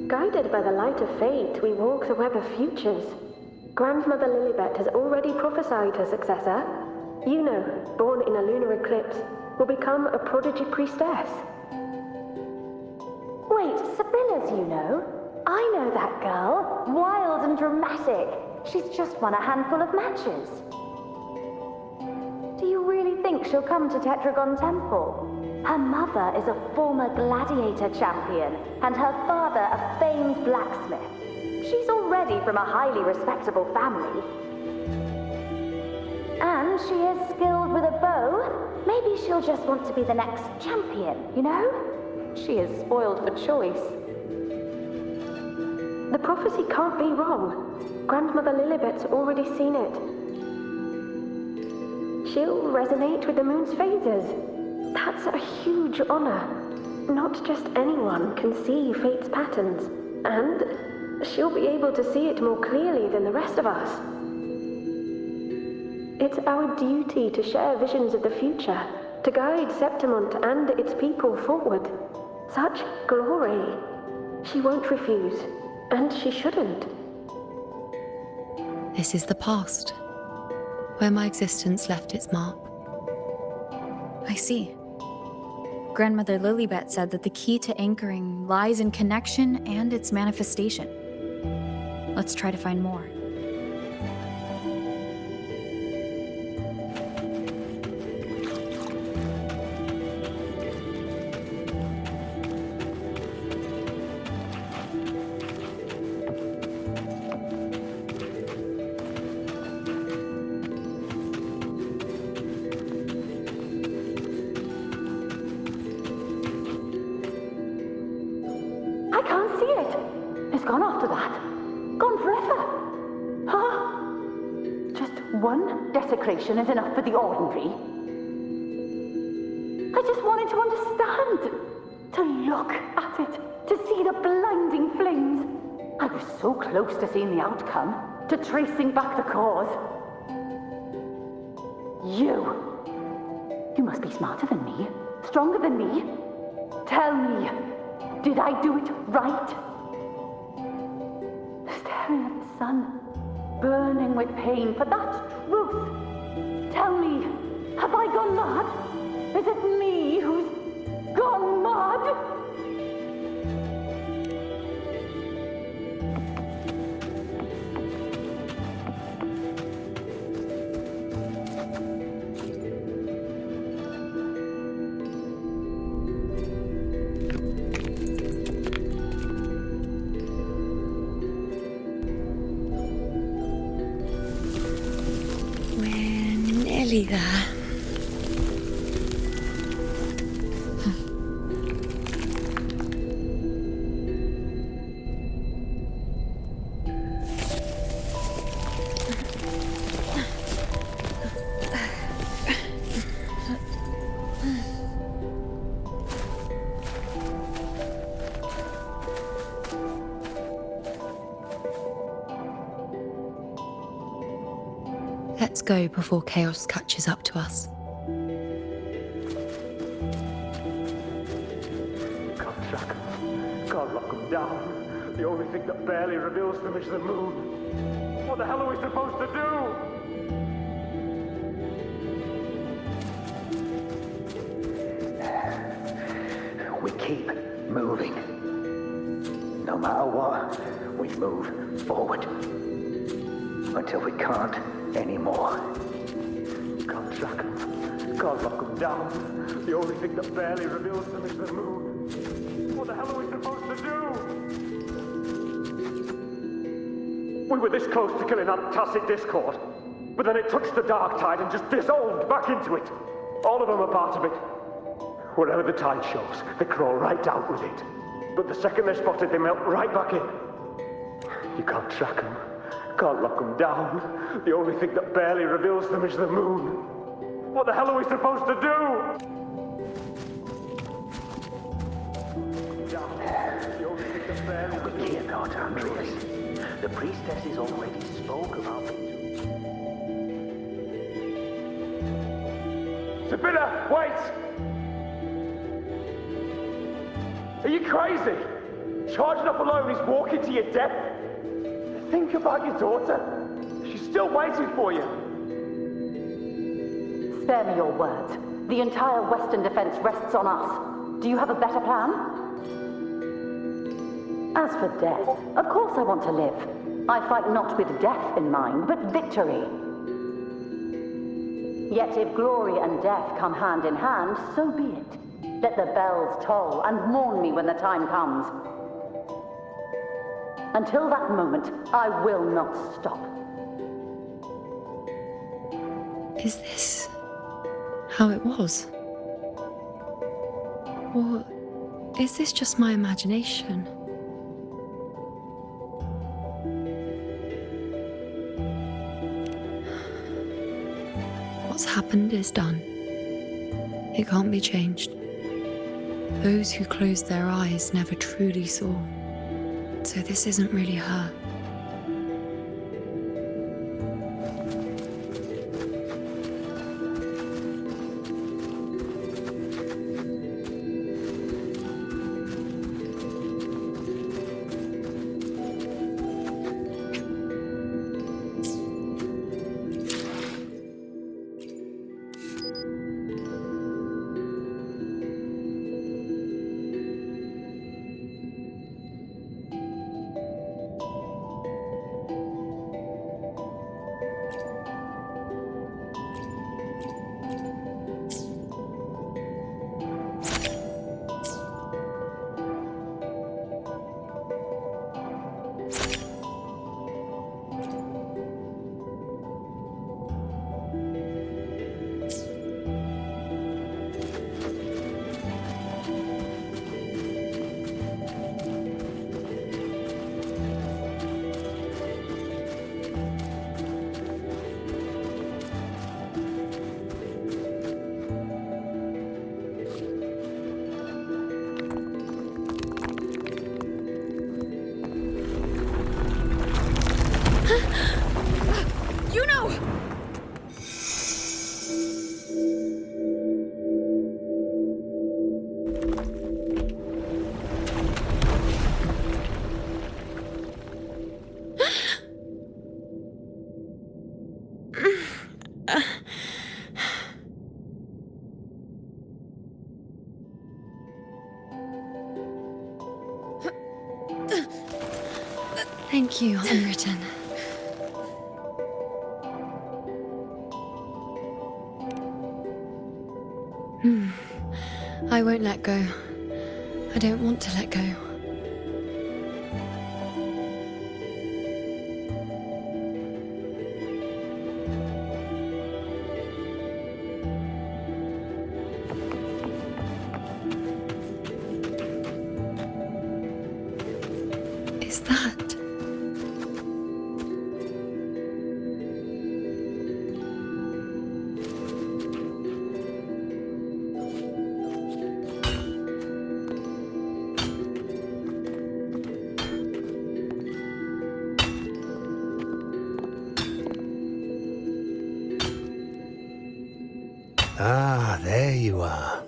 Guided by the light of fate, we walk the web of futures. Grandmother Lilibet has already prophesied her successor. Iuno, born in a lunar eclipse, will become a prodigy priestess. Wait, Sibylla's Iuno? I know that girl. Wild and dramatic. She's just won a handful of matches. Do you really think she'll come to Tetragon Temple? Her mother is a former gladiator champion, and her father a famed blacksmith. She's already from a highly respectable family. And she is skilled with a bow. Maybe she'll just want to be the next champion, you know? She is spoiled for choice. The prophecy can't be wrong. Grandmother Lilibet's already seen it. She'll resonate with the moon's phases. That's a huge honor. Not just anyone can see fate's patterns, and she'll be able to see it more clearly than the rest of us. It's our duty to share visions of the future, to guide Septimont and its people forward. Such glory. She won't refuse, and she shouldn't. This is the past, where my existence left its mark. I see. Grandmother Lilibet said that the key to anchoring lies in connection and its manifestation. Let's try to find more. I can't see it. It's gone after that. Gone forever. Huh? Just one desecration is enough for the ordinary. I just wanted to understand. To look at it. To see the blinding flames. I was so close to seeing the outcome. To tracing back the cause. You must be smarter than me. Stronger than me. Tell me. Did I do it right? Staring at the sun, burning with pain for that truth. Tell me, have I gone mad? Is it me who's gone mad? Nearly there. Let's go before chaos catches up to us. Can't track them. Can't lock them down. The only thing that barely reveals them is the moon. What the hell are we supposed to do? We keep moving. No matter what, we move forward. Until we can't anymore. Can't track them. Can't lock them down. The only thing that barely reveals them is the moon. What the hell are we supposed to do? We were this close to killing Aunt Tacit Discord, but then it touched the dark tide and just dissolved back into it. All of them are part of it. Wherever the tide shows, they crawl right out with it. But the second they're spotted, they melt right back in. You can't track them. Can't lock them down. The only thing that barely reveals them is the moon. What the hell are we supposed to do? We cannot, Andreas. The priestesses already spoke about it. Sibylla, wait! Are you crazy? Charging up alone is walking to your death? Think about your daughter. She's still waiting for you. Spare me your words. The entire Western defense rests on us. Do you have a better plan? As for death, of course I want to live. I fight not with death in mind, but victory. Yet if glory and death come hand in hand, so be it. Let the bells toll and mourn me when the time comes. Until that moment, I will not stop. Is this how it was? Or is this just my imagination? What's happened is done. It can't be changed. Those who closed their eyes never truly saw. So this isn't really her. Iuno! Thank you, Unwritten. I won't let go. I don't want to let go. Is that? Ah, there you are.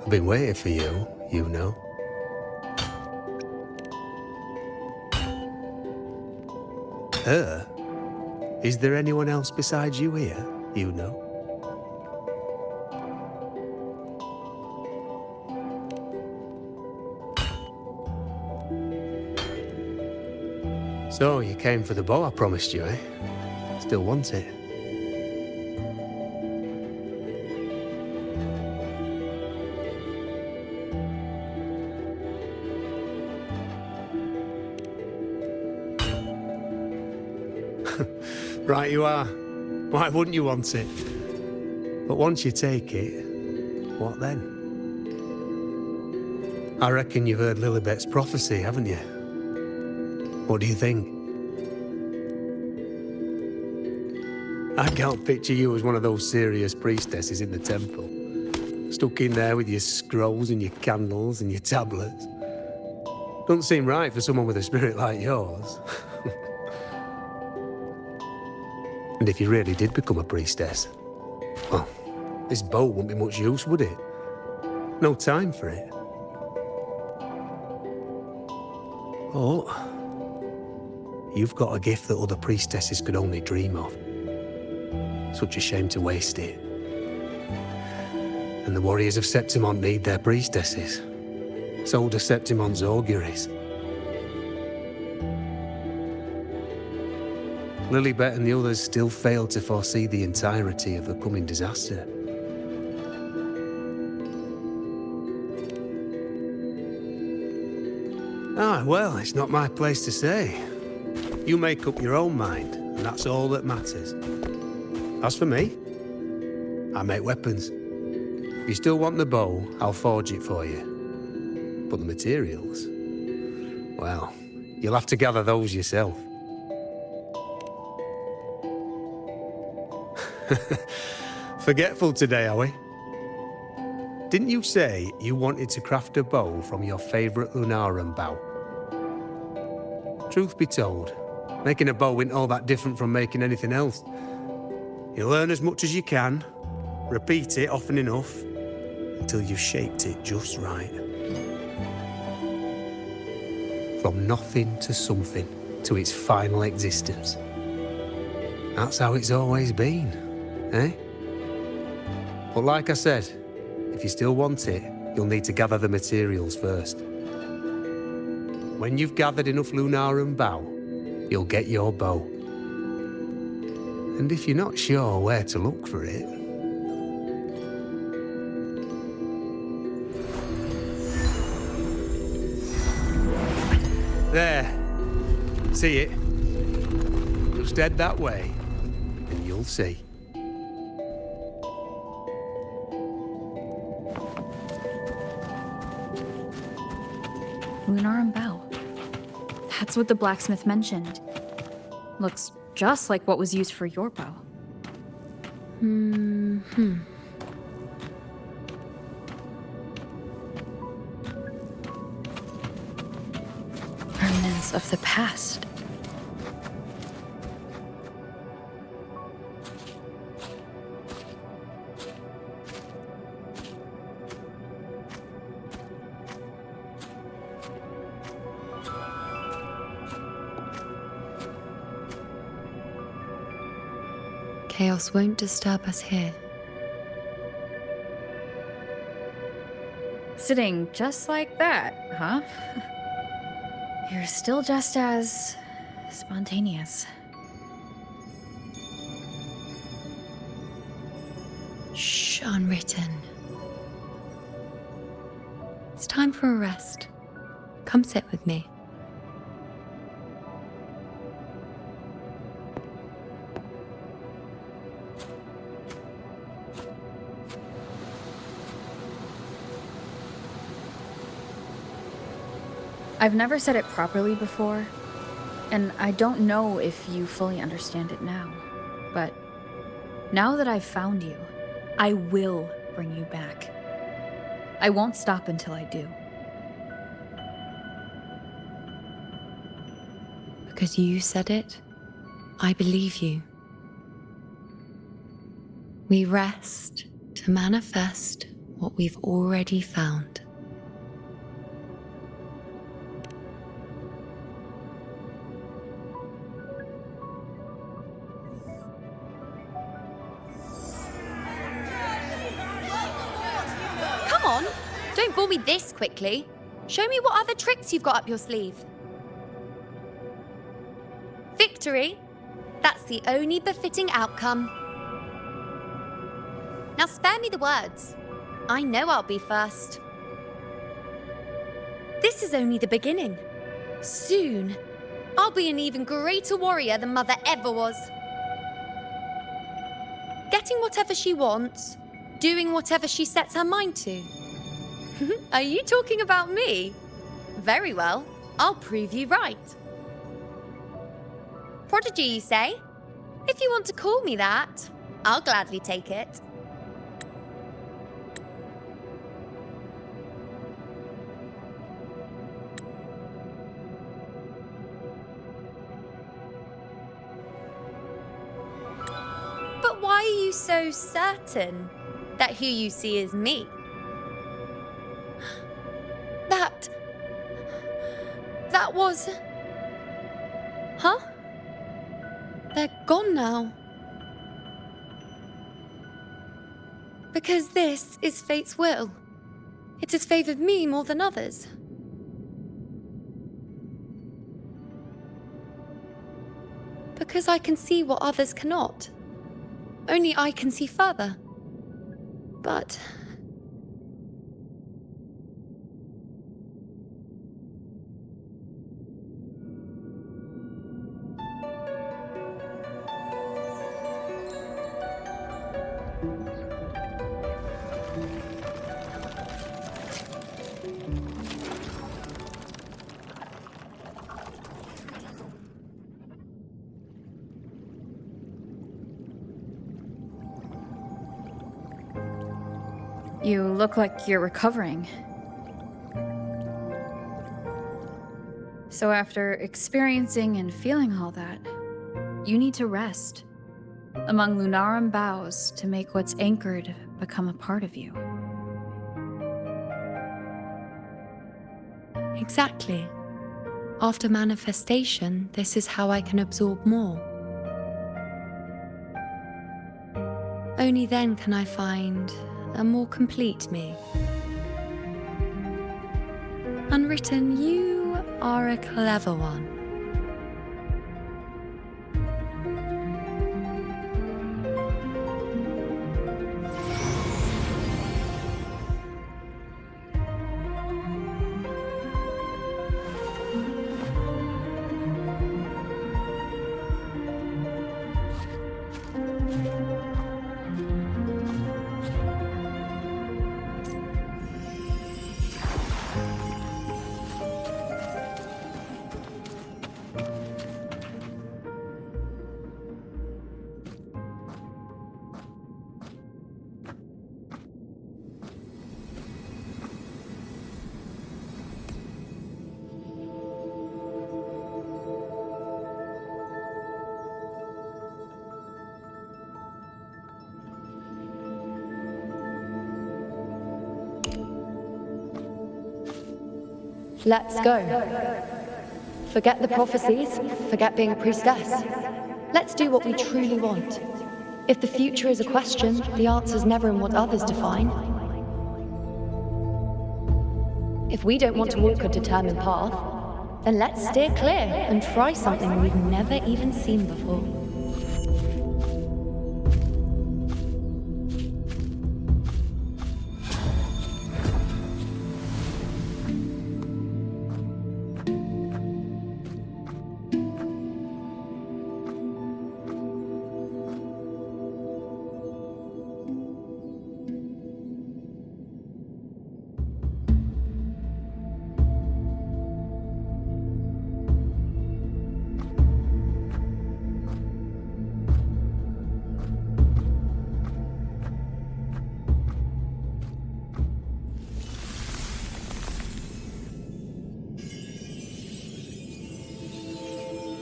I've been waiting for you, Iuno. Her? Is there anyone else besides you here, Iuno? So, you came for the bow I promised you, eh? Still want it? Right you are. Why wouldn't you want it? But once you take it, what then? I reckon you've heard Lilibet's prophecy, haven't you? What do you think? I can't picture you as one of those serious priestesses in the temple. Stuck in there with your scrolls and your candles and your tablets. Doesn't seem right for someone with a spirit like yours. And if you really did become a priestess, well, this bow wouldn't be much use, would it? No time for it. Oh, you've got a gift that other priestesses could only dream of. Such a shame to waste it. And the warriors of Septimont need their priestesses. So do Septimont's auguries. Lilibet and the others still failed to foresee the entirety of the coming disaster. Ah, well, it's not my place to say. You make up your own mind, and that's all that matters. As for me, I make weapons. If you still want the bow, I'll forge it for you. But the materials, well, you'll have to gather those yourself. Forgetful today, are we? Didn't you say you wanted to craft a bow from your favourite Lunarum bow? Truth be told, making a bow isn't all that different from making anything else. You learn as much as you can, repeat it often enough, until you've shaped it just right. From nothing to something, to its final existence. That's how it's always been, eh? But like I said, if you still want it, you'll need to gather the materials first. When you've gathered enough Lunarum bow, you'll get your bow. And if you're not sure where to look for it, there. See it? Just head that way, and you'll see. Lunarum bow. That's what the blacksmith mentioned. Looks just like what was used for your bow. Remnants of the past. Chaos won't disturb us here. Sitting just like that, huh? You're still just as spontaneous. Shh, unwritten. It's time for a rest. Come sit with me. I've never said it properly before, and I don't know if you fully understand it now, but now that I've found you, I will bring you back. I won't stop until I do. Because you said it, I believe you. We rest to manifest what we've already found. Come on, don't bore me this quickly. Show me what other tricks you've got up your sleeve. Victory? That's the only befitting outcome. Now spare me the words. I know I'll be first. This is only the beginning. Soon, I'll be an even greater warrior than Mother ever was. Getting whatever she wants, doing whatever she sets her mind to. Are you talking about me? Very well, I'll prove you right. Prodigy, you say? If you want to call me that, I'll gladly take it. But why are you so certain that who you see is me? That was... Huh? They're gone now. Because this is fate's will. It has favored me more than others. Because I can see what others cannot. Only I can see further. But... You look like you're recovering. So after experiencing and feeling all that, you need to rest among Lunarum boughs to make what's anchored become a part of you. Exactly. After manifestation, this is how I can absorb more. Only then can I find a more complete me. Unwritten, you are a clever one. Let's go. Forget the prophecies, forget being a priestess. Let's do what we truly want. If the future is a question, the answer's never in what others define. If we don't want to walk a determined path, then let's steer clear and try something we've never even seen before.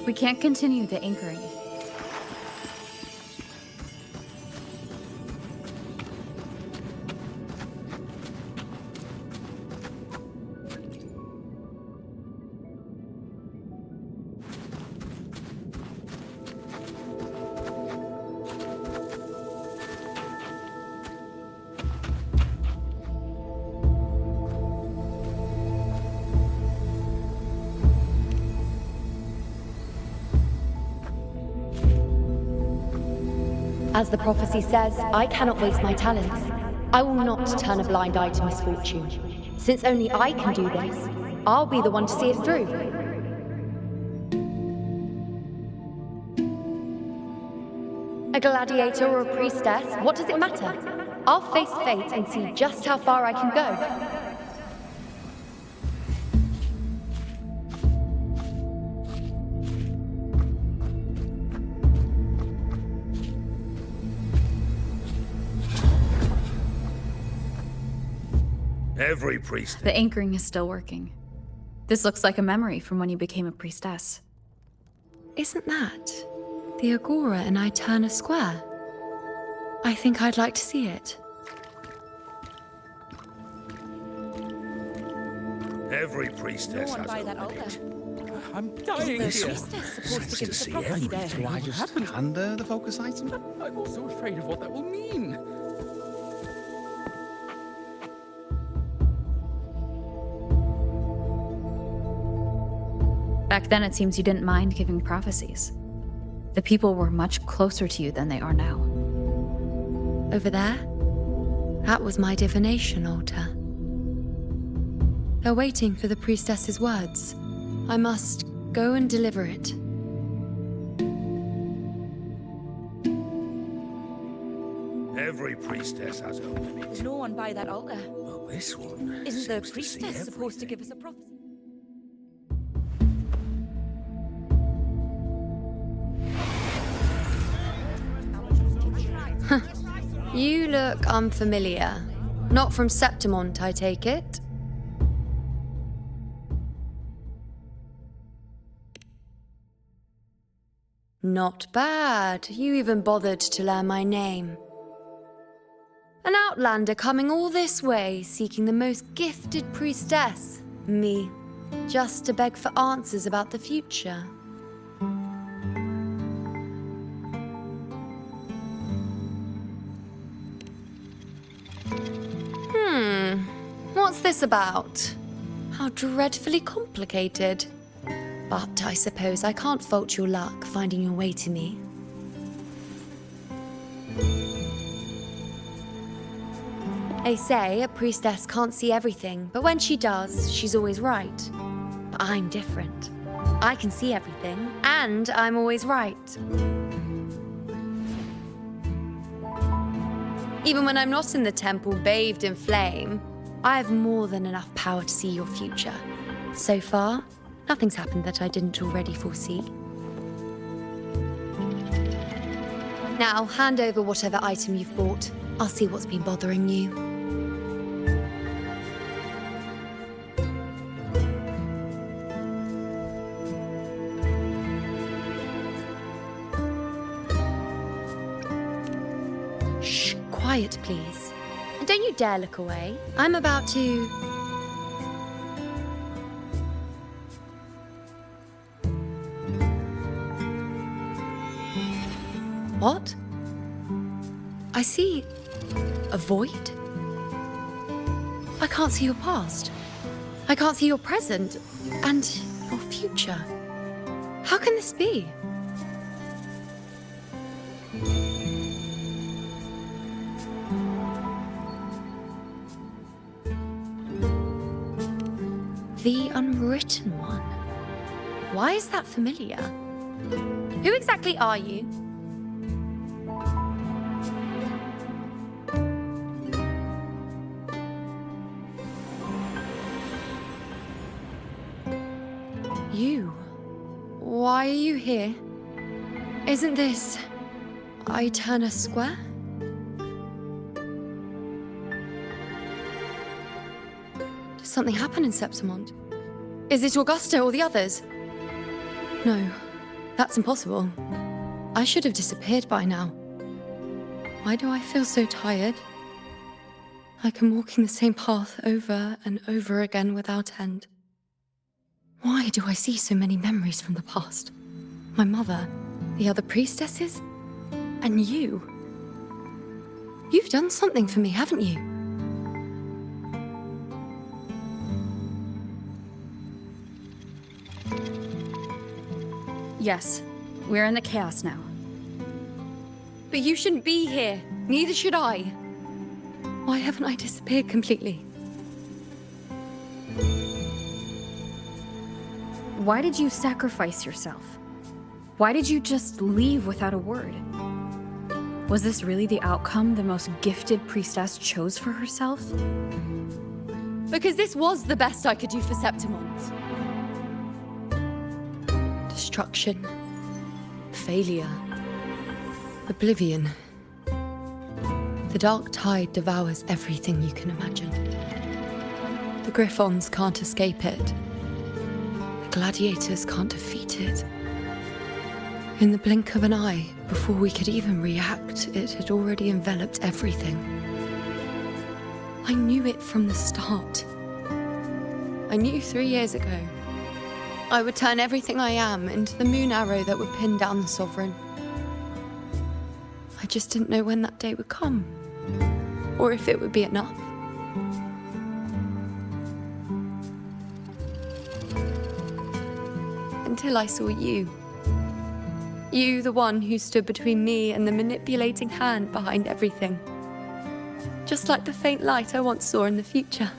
We can't continue the anchoring. As the prophecy says, I cannot waste my talents. I will not turn a blind eye to misfortune. Since only I can do this, I'll be the one to see it through. A gladiator or a priestess, what does it matter? I'll face fate and see just how far I can go. Every priest. The anchoring is still working. This looks like a memory from when you became a priestess. Isn't that the Agora in Iuno Square? I think I'd like to see it. Every priestess has a limit. I'm dying here. Supposed to give us a prophecy there. Do I just hand her the focus item? I'm also afraid of what that will mean. Back then, it seems you didn't mind giving prophecies. The people were much closer to you than they are now. Over there? That was my divination altar. They're waiting for the priestess's words. I must go and deliver it. Every priestess has her limit. There's no one by that altar. Well, this one Isn't the seems to priestess see supposed to everything. give us a prophecy? You look unfamiliar. Not from Septimont, I take it. Not bad. You even bothered to learn my name. An outlander coming all this way, seeking the most gifted priestess, me, just to beg for answers about the future. What's this about? How dreadfully complicated. But I suppose I can't fault your luck finding your way to me. They say a priestess can't see everything, but when she does, she's always right. But I'm different. I can see everything, and I'm always right. Even when I'm not in the temple bathed in flame, I have more than enough power to see your future. So far, nothing's happened that I didn't already foresee. Now, hand over whatever item you've bought. I'll see what's been bothering you. Shh, quiet, please. And don't you dare look away. I'm about to... What? I see a void? I can't see your past. I can't see your present and your future. How can this be? The Unwritten One. Why is that familiar? Who exactly are you? You? Why are you here? Isn't this Eterna Square? Does something happen in Septimont? Is it Augusta or the others? No, that's impossible. I should have disappeared by now. Why do I feel so tired? Like I'm walking the same path over and over again without end. Why do I see so many memories from the past? My mother, the other priestesses, and you. You've done something for me, haven't you? Yes, we're in the chaos now. But you shouldn't be here. Neither should I. Why haven't I disappeared completely? Why did you sacrifice yourself? Why did you just leave without a word? Was this really the outcome the most gifted priestess chose for herself? Because this was the best I could do for Septimont. Destruction. Failure. Oblivion. The dark tide devours everything you can imagine. The Griffons can't escape it. The gladiators can't defeat it. In the blink of an eye, before we could even react, it had already enveloped everything. I knew it from the start. I knew 3 years ago. I would turn everything I am into the moon arrow that would pin down the Sovereign. I just didn't know when that day would come, or if it would be enough. Until I saw you. You, the one who stood between me and the manipulating hand behind everything. Just like the faint light I once saw in the future.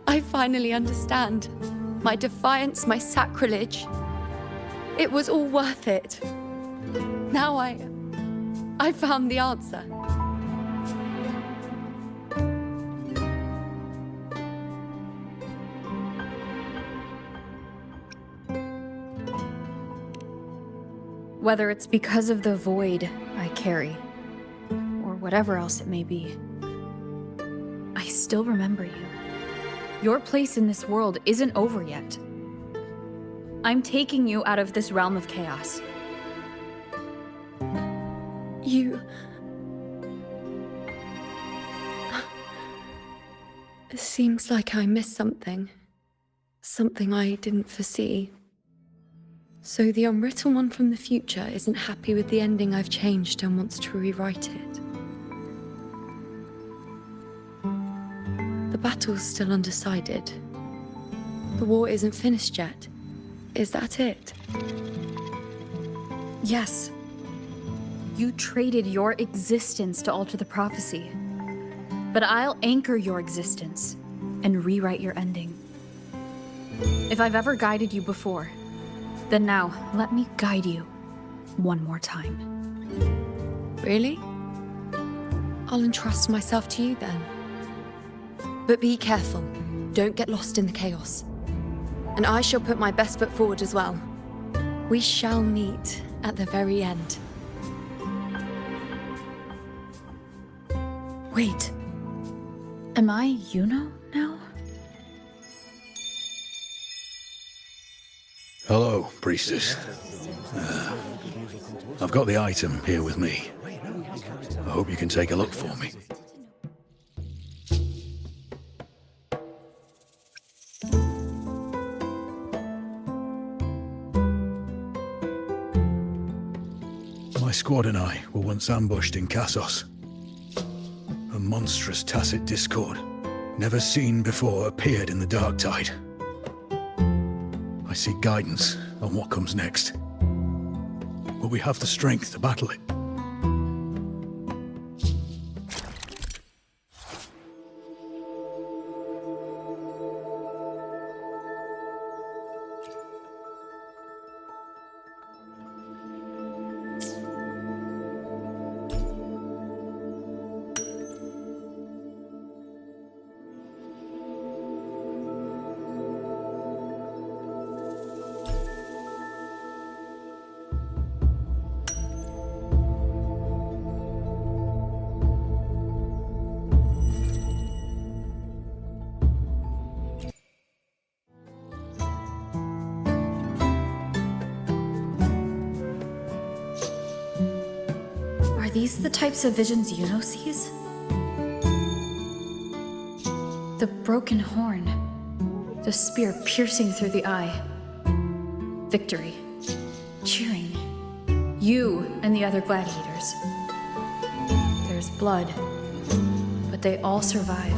I finally understand. My defiance, my sacrilege. It was all worth it. Now I found the answer. Whether it's because of the void I carry, or whatever else it may be, I still remember you. Your place in this world isn't over yet. I'm taking you out of this realm of chaos. You... It seems like I missed something. Something I didn't foresee. So the unwritten one from the future isn't happy with the ending I've changed and wants to rewrite it. The battle's still undecided. The war isn't finished yet. Is that it? Yes. You traded your existence to alter the prophecy. But I'll anchor your existence and rewrite your ending. If I've ever guided you before, then now let me guide you one more time. Really? I'll entrust myself to you then. But be careful. Don't get lost in the chaos. And I shall put my best foot forward as well. We shall meet at the very end. Wait. Am I Iuno now? Hello, priestess. I've got the item here with me. I hope you can take a look for me. My squad and I were once ambushed in Kassos. A monstrous tacit discord, never seen before, appeared in the dark tide. I seek guidance on what comes next. Will we have the strength to battle it? Are these the types of visions Iuno sees? The broken horn. The spear piercing through the eye. Victory. Cheering. You and the other gladiators. There's blood, but they all survive.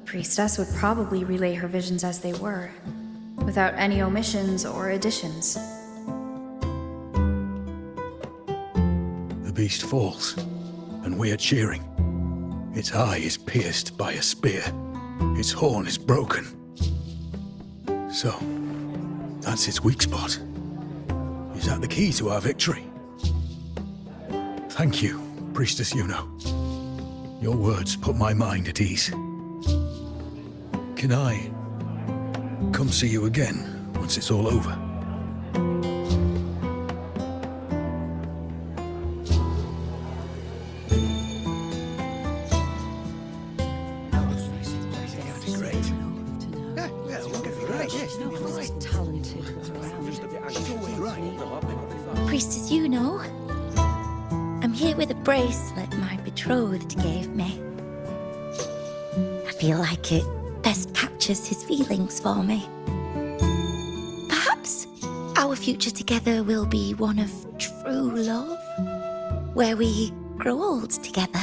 Priestess would probably relay her visions as they were, without any omissions or additions. The beast falls, and we are cheering. Its eye is pierced by a spear. Its horn is broken. So, that's its weak spot. Is that the key to our victory? Thank you, Priestess Iuno. Your words put my mind at ease. Can I come see you again once it's all over? Priestess Iuno, I'm here with a bracelet my betrothed gave me. I feel like it best captures his feelings for me. Perhaps our future together will be one of true love, where we grow old together.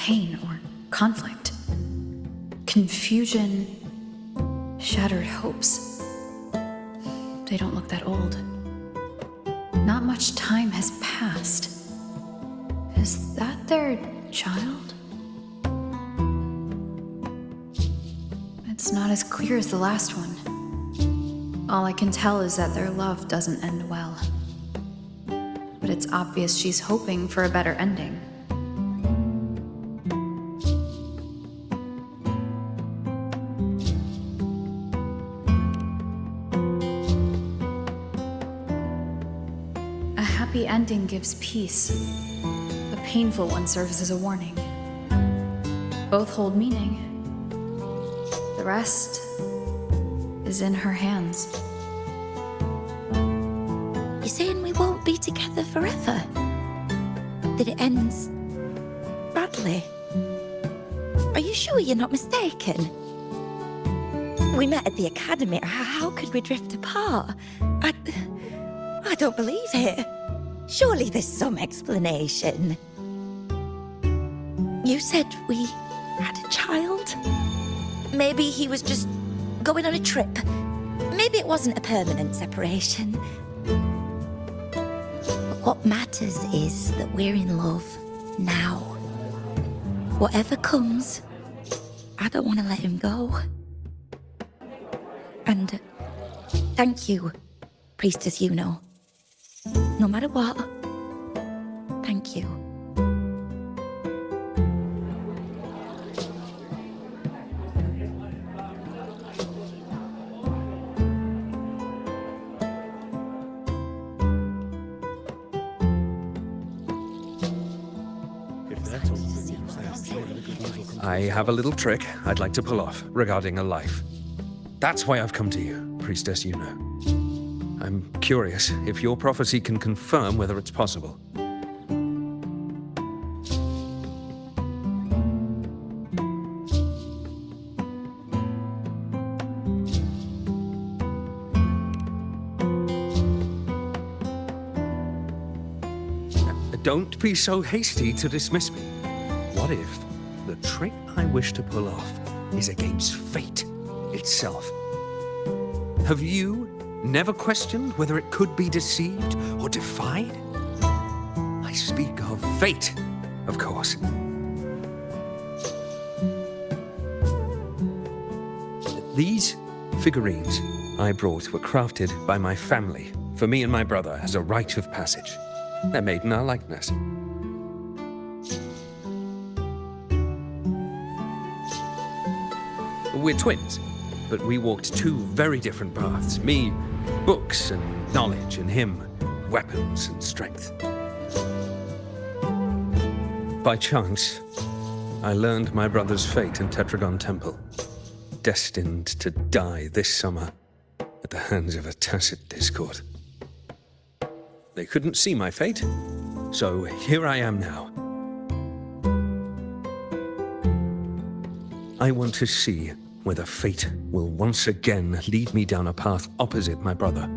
pain or conflict. Confusion, shattered hopes. They don't look that old. Not much time has passed. Is that their child? It's not as clear as the last one. All I can tell is that their love doesn't end well. But it's obvious she's hoping for a better ending. A happy ending gives peace. A painful one serves as a warning. Both hold meaning. The rest is in her hands. You're saying we won't be together forever? That it ends badly? Are you sure you're not mistaken? We met at the academy. How could we drift apart? I don't believe it. Surely there's some explanation. You said we had a child? Maybe he was just going on a trip. Maybe it wasn't a permanent separation. But what matters is that we're in love now. Whatever comes, I don't want to let him go. And thank you, Priestess Iuno. No matter what, thank you. I have a little trick I'd like to pull off regarding a life. That's why I've come to you, Priestess Iuno. I'm curious if your prophecy can confirm whether it's possible. Don't be so hasty to dismiss me. What if the trick I wish to pull off is against fate itself? Have you never questioned whether it could be deceived or defied? I speak of fate, of course. These figurines I brought were crafted by my family for me and my brother as a rite of passage. They're made in our likeness. We're twins, but we walked two very different paths. Me, books and knowledge, and him, weapons and strength. By chance, I learned my brother's fate in Tetragon Temple, destined to die this summer at the hands of a tacit discord. They couldn't see my fate, so here I am now. I want to see whether fate will once again lead me down a path opposite my brother.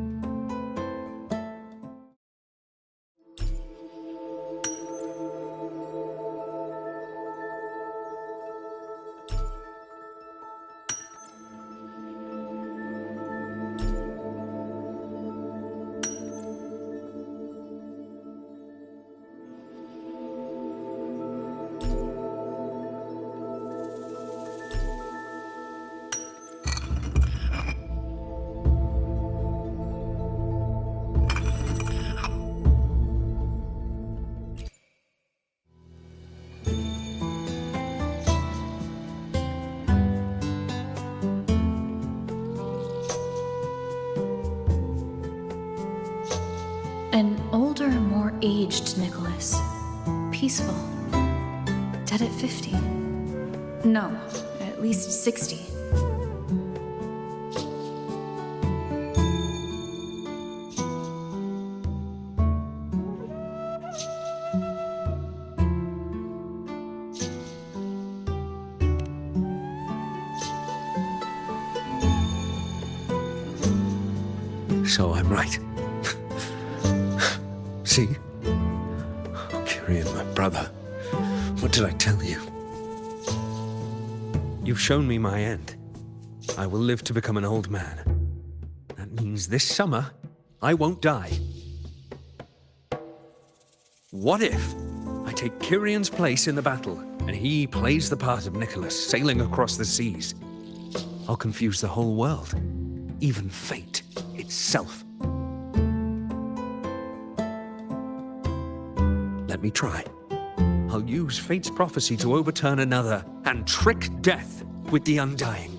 An older, more aged Nicholas. Peaceful. Dead at 50. No, at least 60. So I'm right. See? Kiri and my brother. What did I tell you? You've shown me my end. I will live to become an old man. That means this summer, I won't die. What if I take Kyrion's place in the battle, and he plays the part of Nicholas, sailing across the seas? I'll confuse the whole world, even fate itself. Let me try. I'll use fate's prophecy to overturn another and trick death with the undying.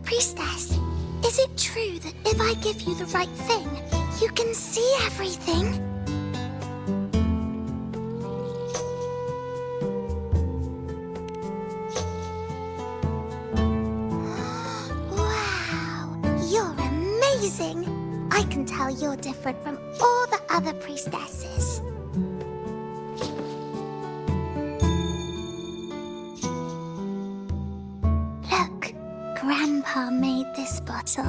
Priestess, is it true that if I give you the right thing, you can see everything? Wow, you're amazing! I can tell you're different from all the other priestesses. Look, Grandpa made this bottle.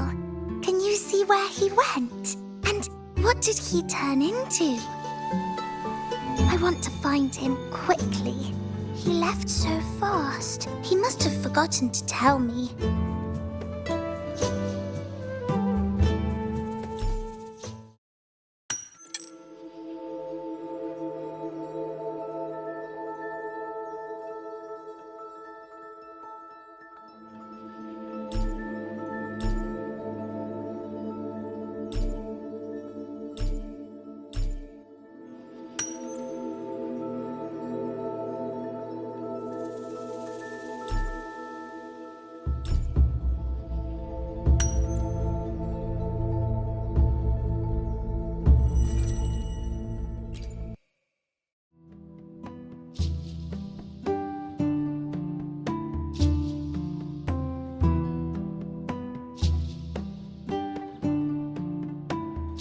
Can you see where he went? And what did he turn into? I want to find him quickly. He left so fast. He must have forgotten to tell me.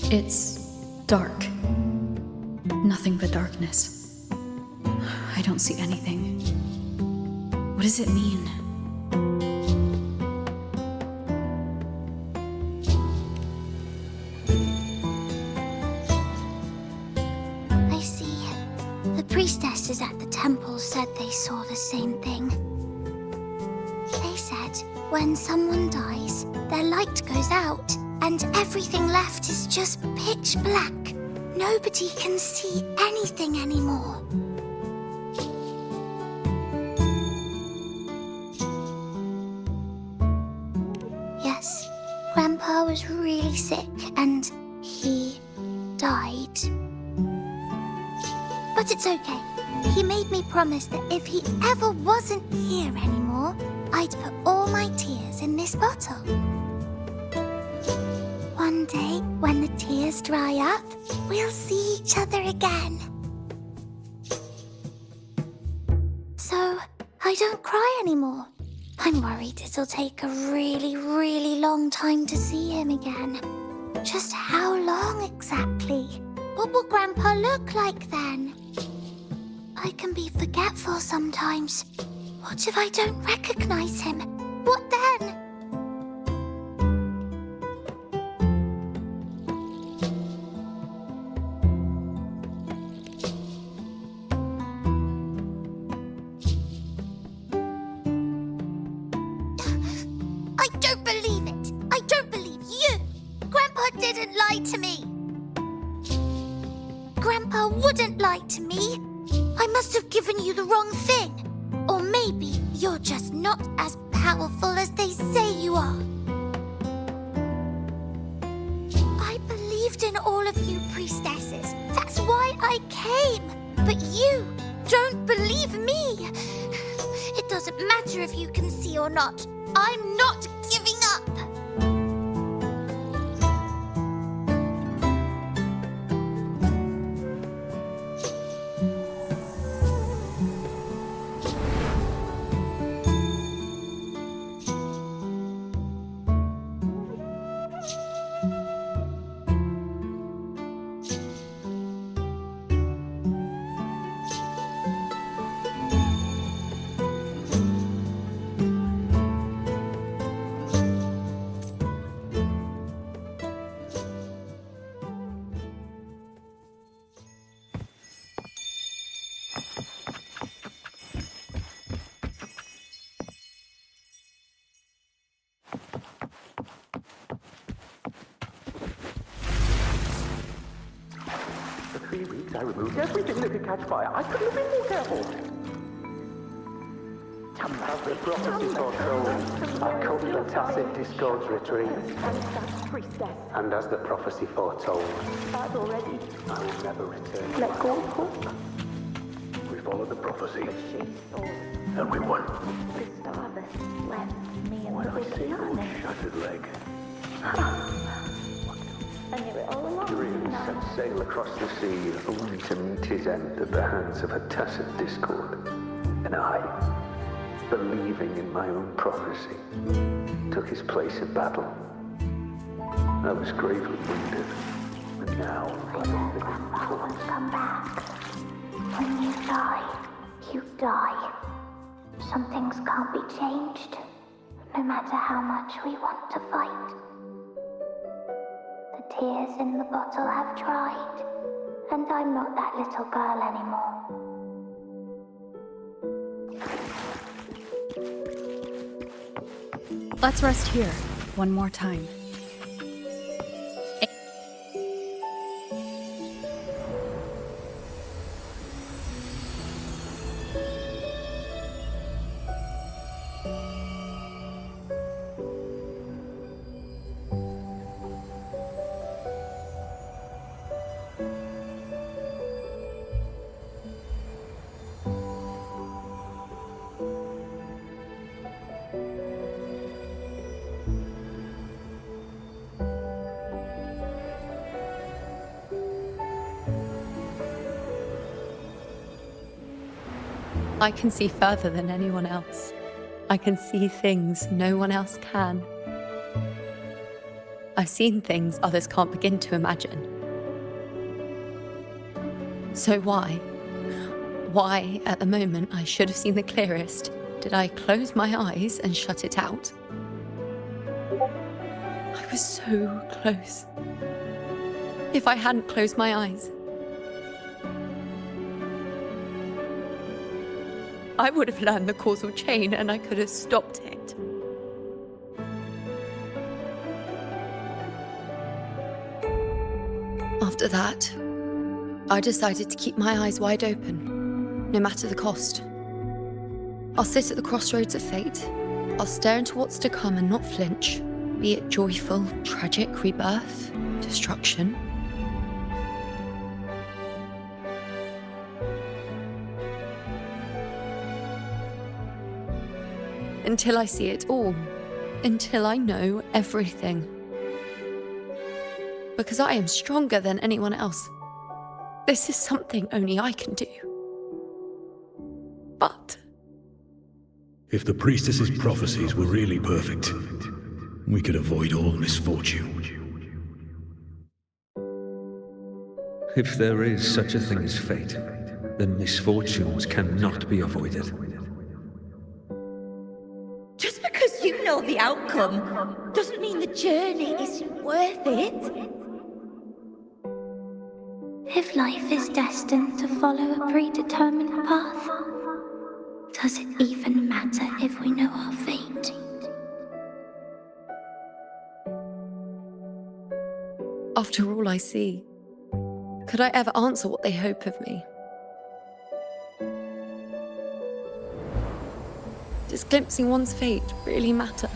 It's dark. Nothing but darkness. I don't see anything. What does it mean? I see. The priestesses at the temple said they saw the same thing. They said when someone dies, their light goes out, and everything left is just pitch black. Nobody can see anything anymore. Yes, Grandpa was really sick and he died. But it's okay. He made me promise that if he ever wasn't here anymore, I'd put all my tears in this bottle. One day, when the tears dry up, we'll see each other again. So, I don't cry anymore. I'm worried it'll take a really, really long time to see him again. Just how long exactly? What will Grandpa look like then? I can be forgetful sometimes. What if I don't recognize him? What then? I don't believe it. I don't believe you. Grandpa didn't lie to me. Grandpa wouldn't lie to me. I must have given you the wrong thing. Or maybe you're just not as powerful as they say you are. I believed in all of you priestesses. That's why I came. But you don't believe me. It doesn't matter if you can see or not. I'm not giving up. 3 weeks, I removed everything that could catch fire. I couldn't have been more careful. As the prophecy foretold, I cut the tacit discords retreat. And as the prophecy foretold, I will never return. Let go of hope. We followed the prophecy. And we won. Gustavus left me and When I little see your Iuno. shattered leg, I knew it all along. Dream set sail across the sea, only to meet his end at the hands of a tacit discord. And I, believing in my own prophecy, took his place in battle. I was gravely wounded, and now like a living corpse. Come back. When you die, you die. Some things can't be changed, no matter how much we want to fight. The tears in the bottle have dried, and I'm not that little girl anymore. Let's rest here, one more time. I can see further than anyone else. I can see things no one else can. I've seen things others can't begin to imagine. So why, at the moment I should have seen the clearest, did I close my eyes and shut it out? I was so close. If I hadn't closed my eyes, I would have learned the causal chain and I could have stopped it. After that, I decided to keep my eyes wide open, no matter the cost. I'll sit at the crossroads of fate. I'll stare into what's to come and not flinch, be it joyful, tragic, rebirth, destruction. Until I see it all. Until I know everything. Because I am stronger than anyone else. This is something only I can do. But if the priestess's prophecies were really perfect, we could avoid all misfortune. If there is such a thing as fate, then misfortunes cannot be avoided. Just because you know the outcome doesn't mean the journey isn't worth it. If life is destined to follow a predetermined path, does it even matter if we know our fate? after all I see, could I ever answer what they hope of me? Does glimpsing one's fate really matter?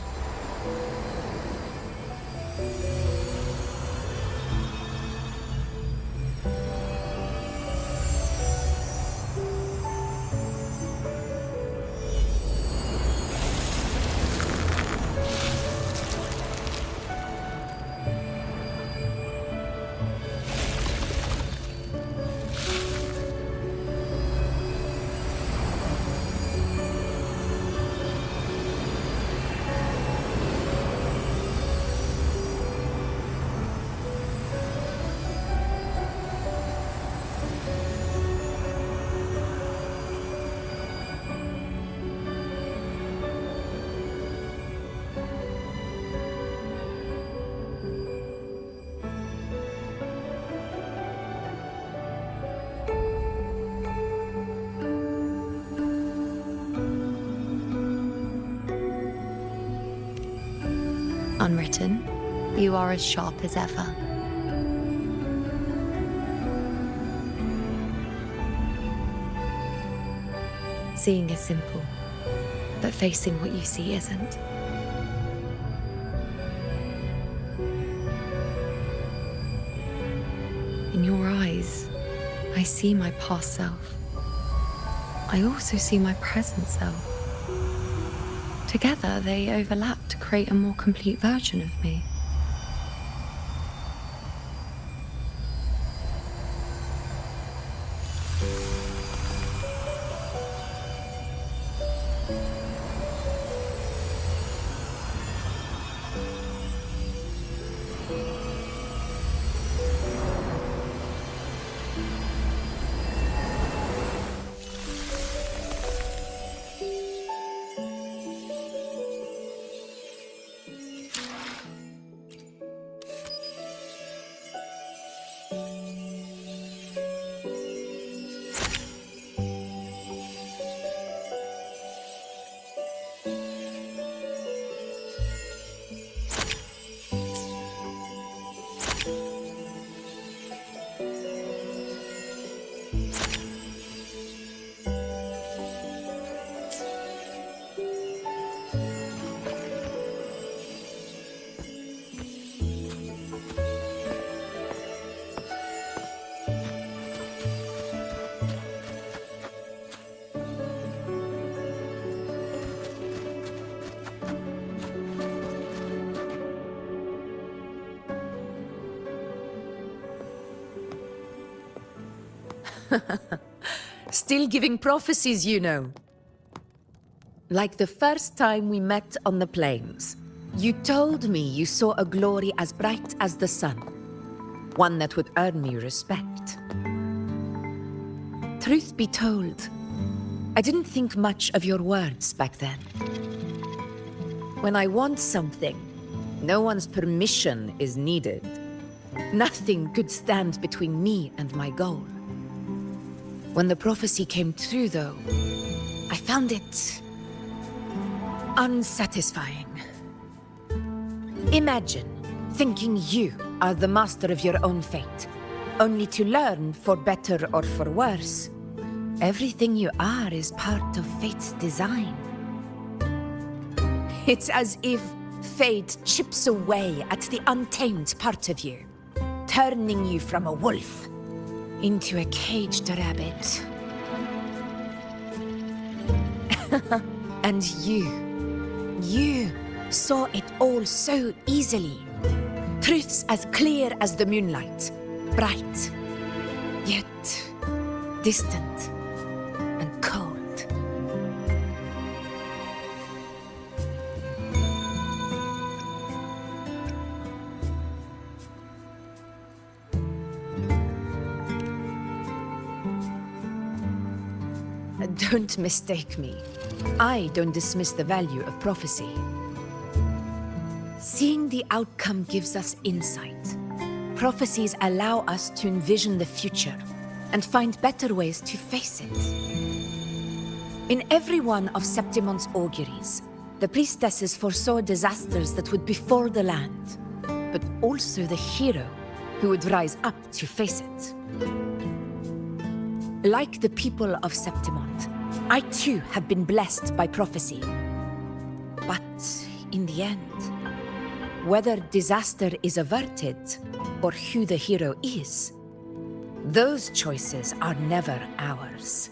Unwritten, you are as sharp as ever. Seeing is simple, but facing what you see isn't. In your eyes, I see my past self. I also see my present self. Together, they overlap to create a more complete version of me. Still giving prophecies, Iuno. Like the first time we met on the plains, you told me you saw a glory as bright as the sun, one that would earn me respect. Truth be told, I didn't think much of your words back then. When I want something, no one's permission is needed. Nothing could stand between me and my goal. When the prophecy came true, though, I found it unsatisfying. Imagine thinking you are the master of your own fate, only to learn, for better or for worse, everything you are is part of fate's design. It's as if fate chips away at the untamed part of you, turning you from a wolf into a caged rabbit. And you saw it all so easily. Truths as clear as the moonlight, bright, yet distant and cold. Don't mistake me. I don't dismiss the value of prophecy. Seeing the outcome gives us insight. Prophecies allow us to envision the future and find better ways to face it. In every one of Septimon's auguries, the priestesses foresaw disasters that would befall the land, but also the hero who would rise up to face it. Like the people of Septimont, I too have been blessed by prophecy. But in the end, whether disaster is averted or who the hero is, those choices are never ours.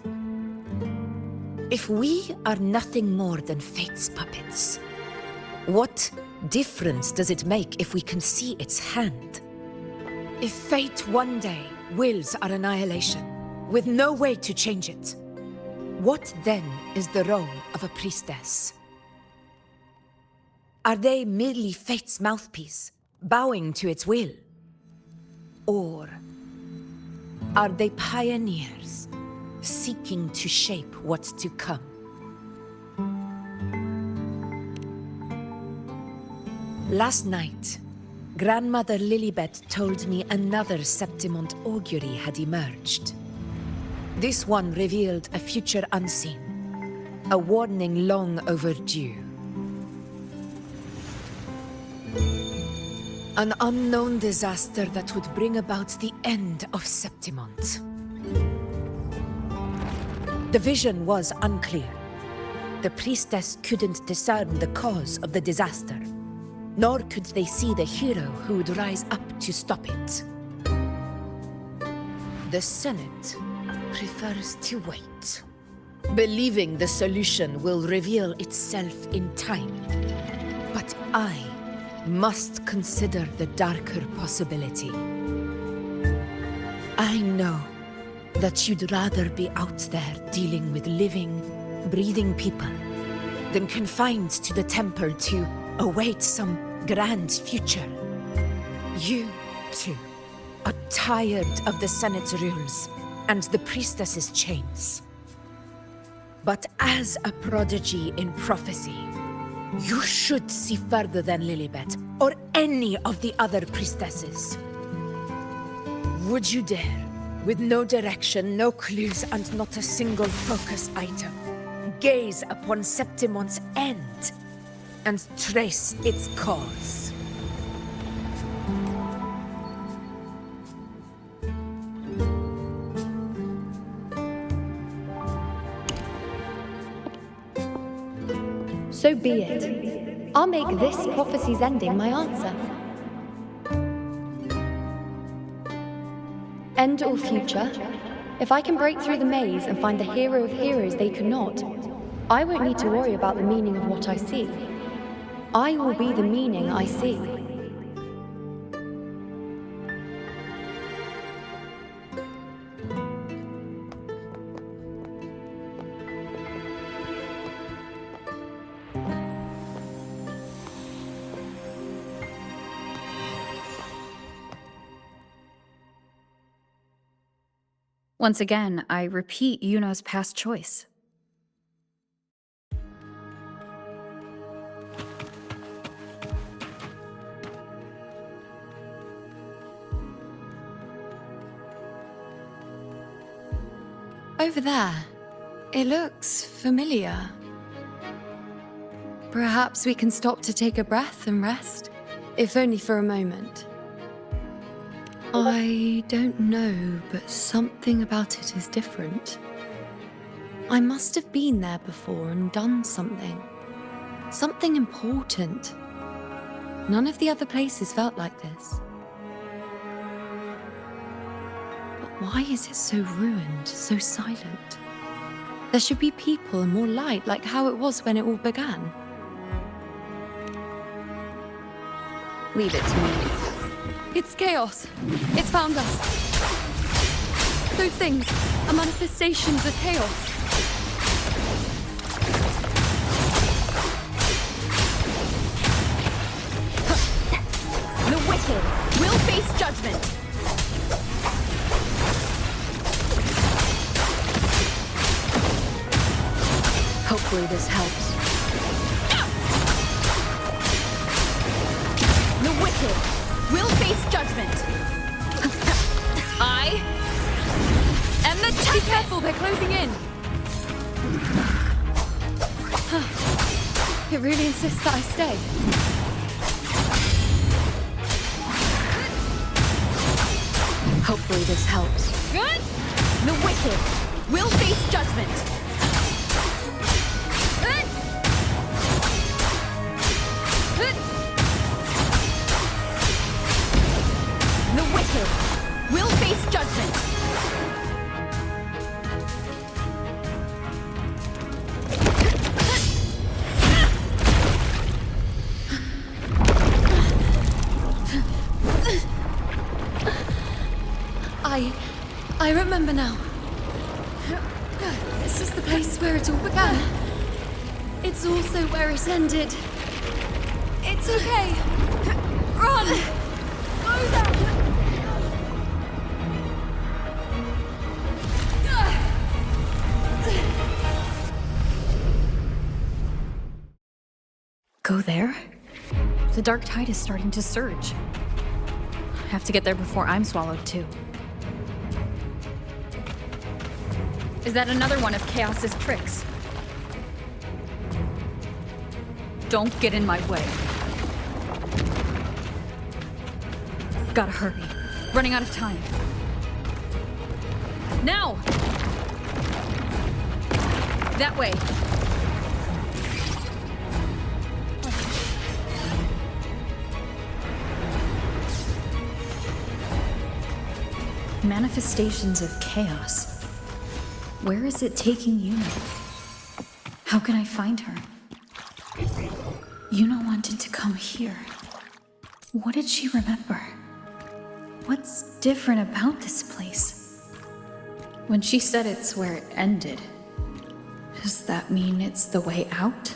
If we are nothing more than fate's puppets, what difference does it make if we can see its hand? If fate one day wills our annihilation, with no way to change it, what then is the role of a priestess? Are they merely fate's mouthpiece, bowing to its will? Or are they pioneers, seeking to shape what's to come? Last night, Grandmother Lilibet told me another Septimont augury had emerged. This one revealed a future unseen, a warning long overdue. An unknown disaster that would bring about the end of Septimont. The vision was unclear. The priestess couldn't discern the cause of the disaster, nor could they see the hero who would rise up to stop it. The Senate prefers to wait, believing the solution will reveal itself in time. But I must consider the darker possibility. I know that you'd rather be out there dealing with living, breathing people than confined to the temple to await some grand future. You, too, are tired of the Senate's rules and the priestess's chains. But as a prodigy in prophecy, you should see further than Lilibet or any of the other priestesses. Would you dare, with no direction, no clues, and not a single focus item, gaze upon Septimon's end and trace its cause? So be it. I'll make this prophecy's ending my answer. End or future, if I can break through the maze and find the hero of heroes they could not, I won't need to worry about the meaning of what I see. I will be the meaning I see. Once again, I repeat Iuno's past choice. Over there. It looks familiar. Perhaps we can stop to take a breath and rest, if only for a moment. I don't know, but something about it is different. I must have been there before and done something. Something important. None of the other places felt like this. But why is it so ruined, so silent? There should be people and more light, like how it was when it all began. Leave it to me. It's chaos. It's found us. Those things are manifestations of chaos. The wicked will face judgment. Hopefully this helps. The wicked will face judgment. I am the champion. Be careful, they're closing in. It really insists that I stay. Hopefully this helps. Good. The wicked will face judgment. The wicked will face judgment. I remember now. This is the place where it all began. It's also where it ended. It's okay. Run! Go there! Go there? The dark tide is starting to surge. I have to get there before I'm swallowed too. Is that another one of Chaos's tricks? Don't get in my way. Gotta hurry. Running out of time. Now! That way. Manifestations of chaos. Where is it taking Iuno? How can I find her? Iuno wanted to come here. What did she remember? What's different about this place? When she said it's where it ended, does that mean it's the way out?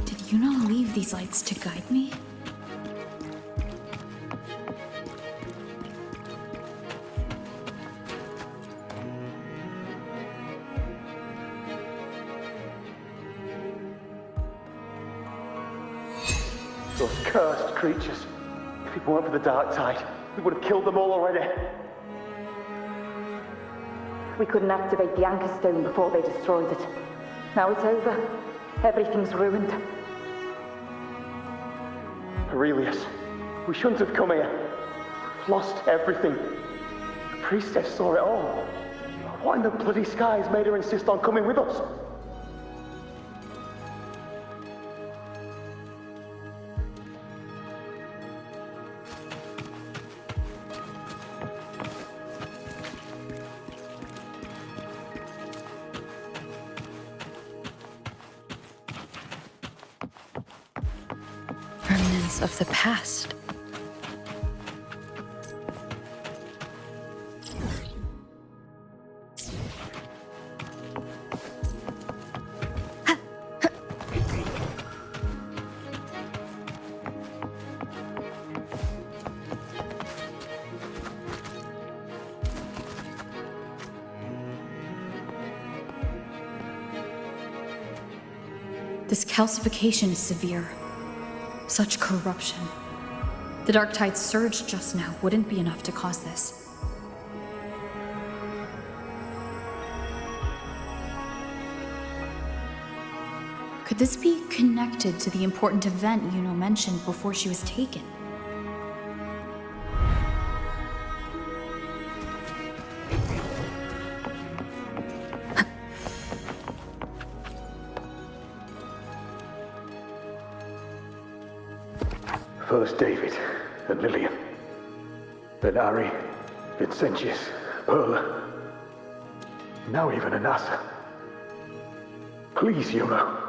Did Iuno leave these lights to guide me? Those cursed creatures. If it weren't for the dark tide, we would have killed them all already. We couldn't activate the anchor stone before they destroyed it. Now it's over. Everything's ruined. Aurelius, we shouldn't have come here. We've lost everything. The priestess saw it all. What in the bloody skies made her insist on coming with us? Remnants of the past. This calcification is severe. Such corruption. The dark tide surge just now wouldn't be enough to cause this. Could this be connected to the important event Iuno mentioned before she was taken? First David and Lillian, then Ari, Vincentius, Perla, now even Anassa. Please, Iuno,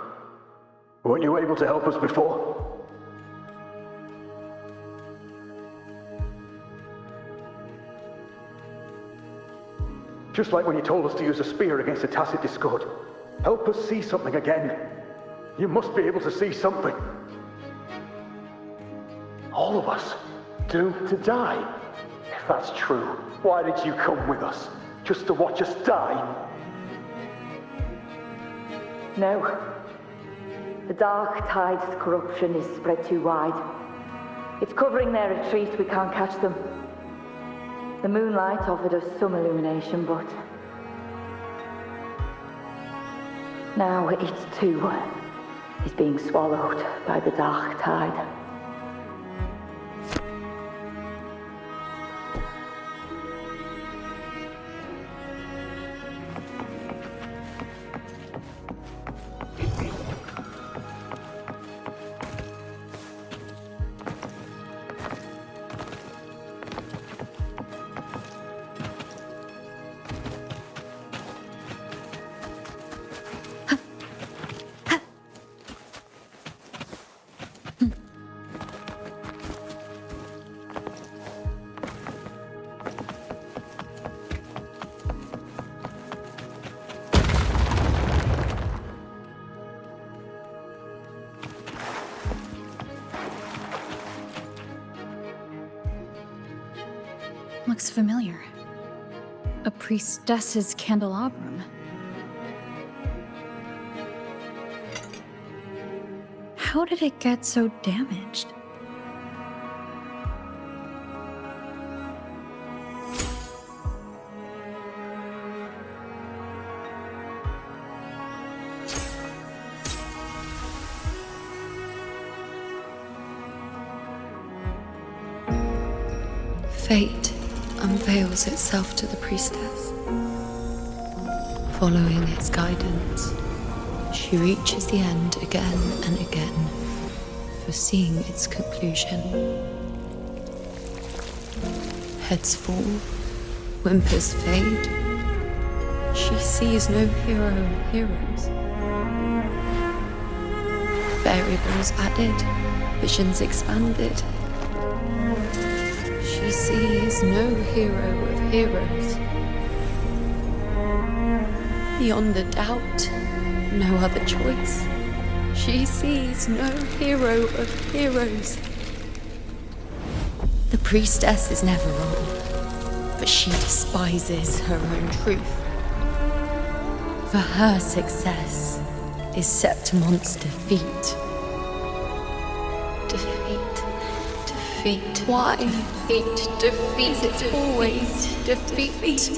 weren't you able to help us before? Just like when you told us to use a spear against a tacit discord. Help us see something again. You must be able to see something. All of us doomed to die. If that's true, why did you come with us? Just to watch us die? No. The dark tide's corruption is spread too wide. It's covering their retreat, we can't catch them. The moonlight offered us some illumination, but now it too is being swallowed by the dark tide. Looks familiar. A priestess's candelabrum. How did it get so damaged? Fate unveils itself to the priestess. Following its guidance, she reaches the end again and again, foreseeing its conclusion. Heads fall, whimpers fade. She sees no hero of heroes. Variables added, visions expanded. She sees no hero of heroes. Beyond a doubt, no other choice. She sees no hero of heroes. The priestess is never wrong, but she despises her own truth. For her success is Septimon's defeat. Defeat. Why? Defeat. Is it always defeat?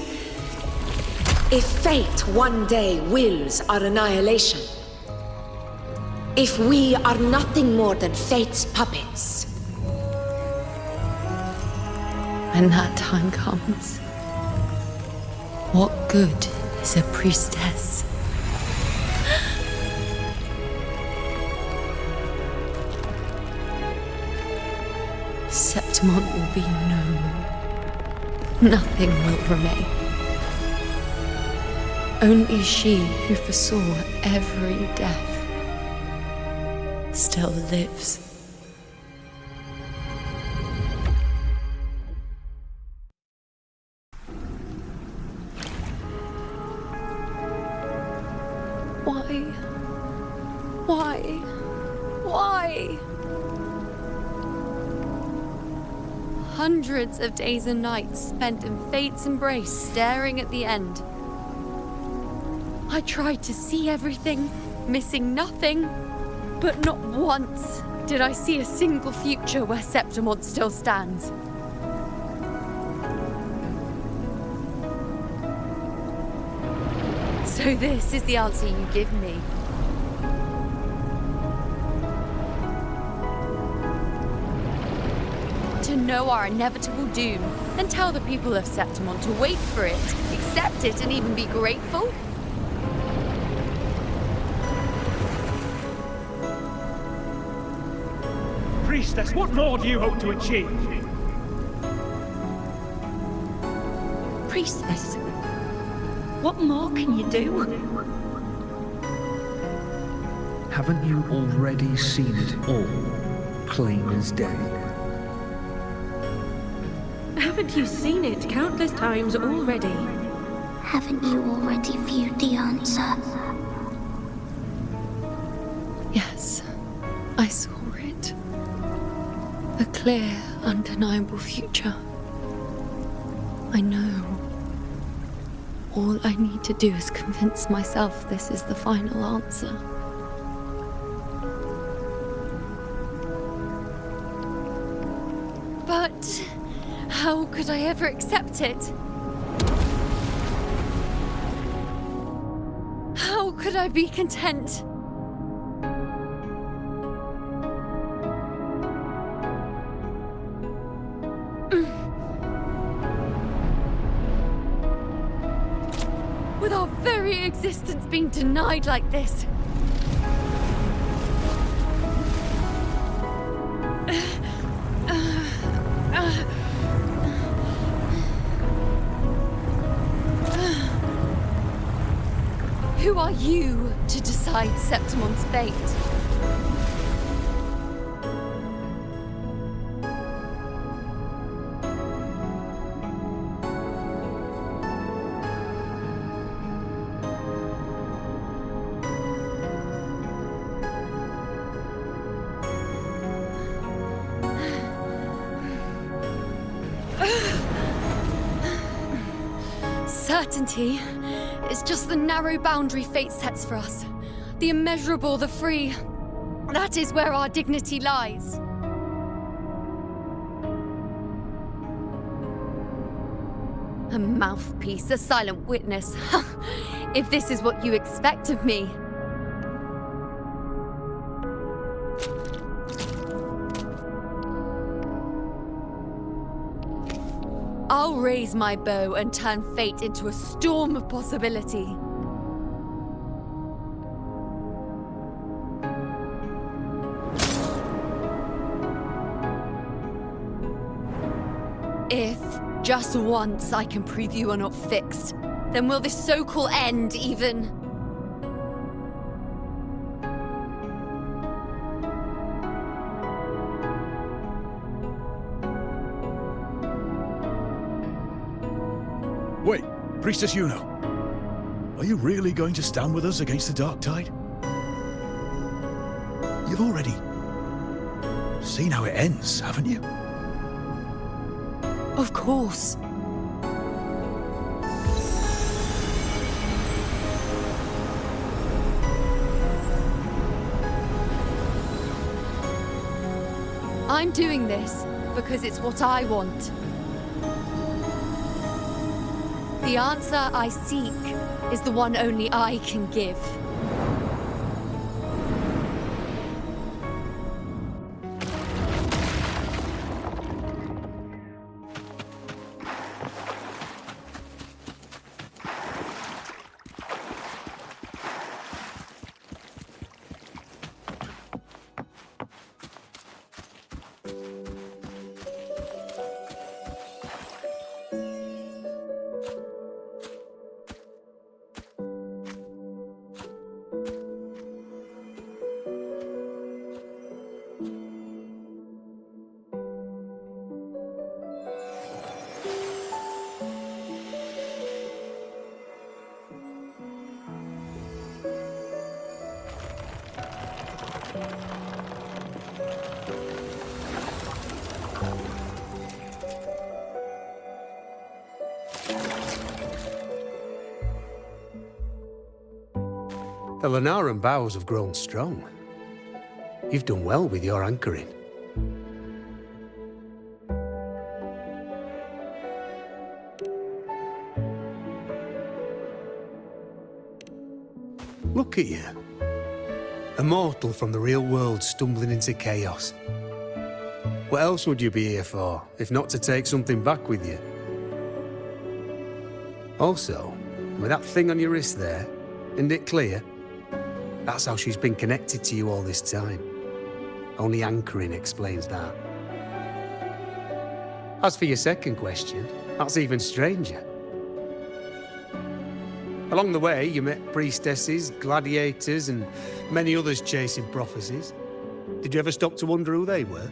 If fate one day wills our annihilation, if we are nothing more than fate's puppets, when that time comes, what good is a priestess? Septimon will be no more. Nothing will remain. Only she who foresaw every death still lives. Why? Hundreds of days and nights spent in fate's embrace, staring at the end. I tried to see everything, missing nothing, but not once did I see a single future where Septimon still stands. So this is the answer you give me. To know our inevitable doom, and tell the people of Septimon to wait for it, accept it, and even be grateful? Priestess, what more do you hope to achieve? Priestess, what more can you do? Haven't you already seen it all, plain as day? Haven't you seen it countless times already? Haven't you already viewed the answer? Yes, I saw it. A clear, undeniable future. I know. All I need to do is convince myself this is the final answer. But how could I ever accept it? How could I be content? With our very existence being denied like this. Who are you to decide Septimon's fate? Certainty is just the narrow boundary fate sets for us. The immeasurable, the free. That is where our dignity lies. A mouthpiece, a silent witness. If this is what you expect of me. I'll raise my bow and turn fate into a storm of possibility. If, just once, I can prove you are not fixed, then will this so-called end even... Wait, Priestess Iuno. Are you really going to stand with us against the Dark Tide? You've already seen how it ends, haven't you? Of course. I'm doing this because it's what I want. The answer I seek is the one only I can give. The Lunaran bows have grown strong. You've done well with your anchoring. Look at you. A mortal from the real world stumbling into chaos. What else would you be here for, if not to take something back with you? Also, with that thing on your wrist there, isn't it clear? That's how she's been connected to you all this time. Only anchoring explains that. As for your second question, that's even stranger. Along the way, you met priestesses, gladiators, and many others chasing prophecies. Did you ever stop to wonder who they were?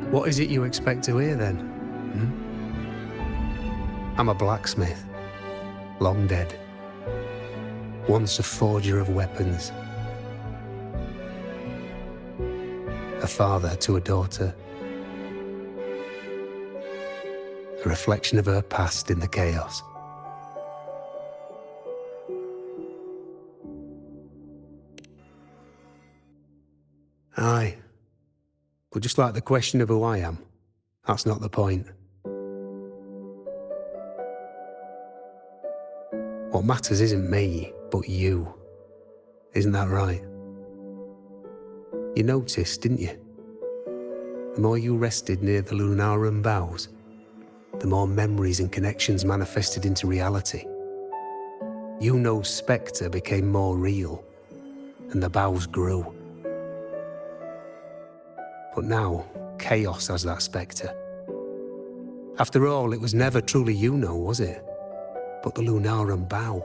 What is it you expect to hear, then? I'm a blacksmith, long dead. Once a forger of weapons. A father to a daughter. A reflection of her past in the chaos. Aye. But just like the question of who I am, that's not the point. What matters isn't me, but you. Isn't that right? You noticed, didn't you? The more you rested near the Lunaran bows, the more memories and connections manifested into reality. Iuno's spectre became more real, and the bows grew. But now, chaos has that spectre. After all, it was never truly Iuno, was it? But the Lunaran bow.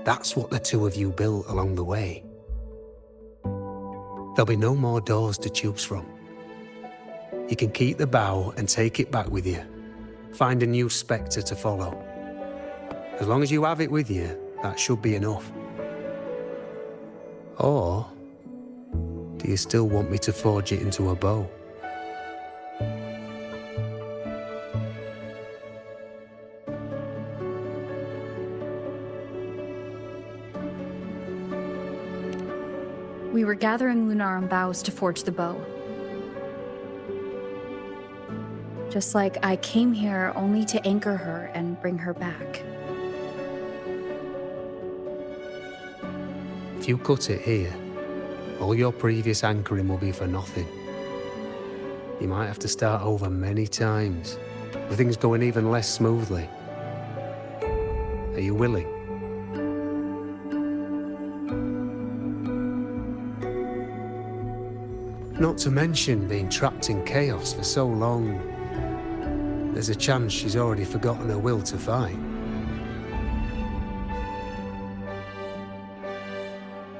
That's what the two of you built along the way. There'll be no more doors to choose from. You can keep the bow and take it back with you. Find a new spectre to follow. As long as you have it with you, that should be enough. Or do you still want me to forge it into a bow? We were gathering Lunaran boughs to forge the bow. Just like I came here only to anchor her and bring her back. If you cut it here, all your previous anchoring will be for nothing. You might have to start over many times. Everything's going even less smoothly. Are you willing? Not to mention being trapped in chaos for so long. There's a chance she's already forgotten her will to fight.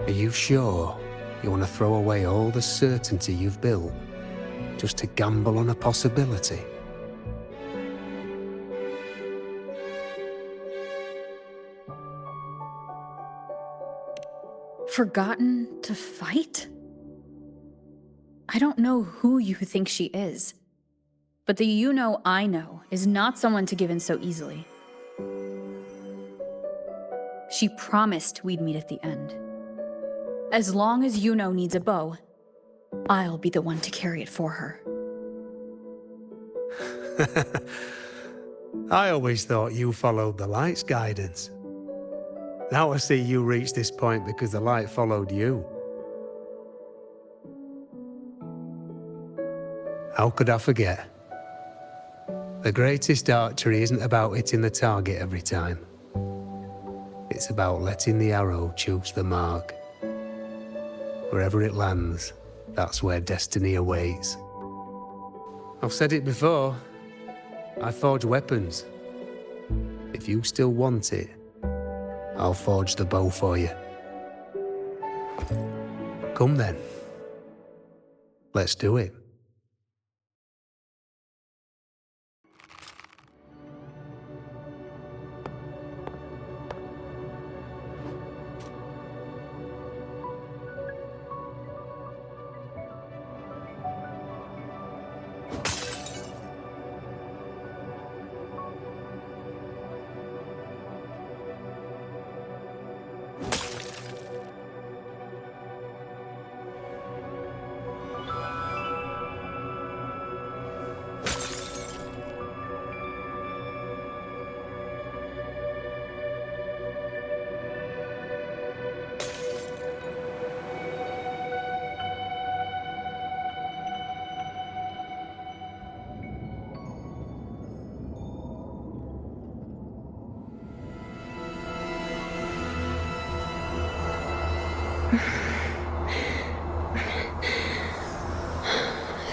Are you sure you want to throw away all the certainty you've built just to gamble on a possibility? Forgotten to fight? I don't know who you think she is, but the Iuno I know is not someone to give in so easily. She promised we'd meet at the end. As long as Iuno needs a bow, I'll be the one to carry it for her. I always thought you followed the light's guidance. Now I see you reached this point because the light followed you. How could I forget? The greatest archery isn't about hitting the target every time. It's about letting the arrow choose the mark. Wherever it lands, that's where destiny awaits. I've said it before. I forge weapons. If you still want it, I'll forge the bow for you. Come then. Let's do it.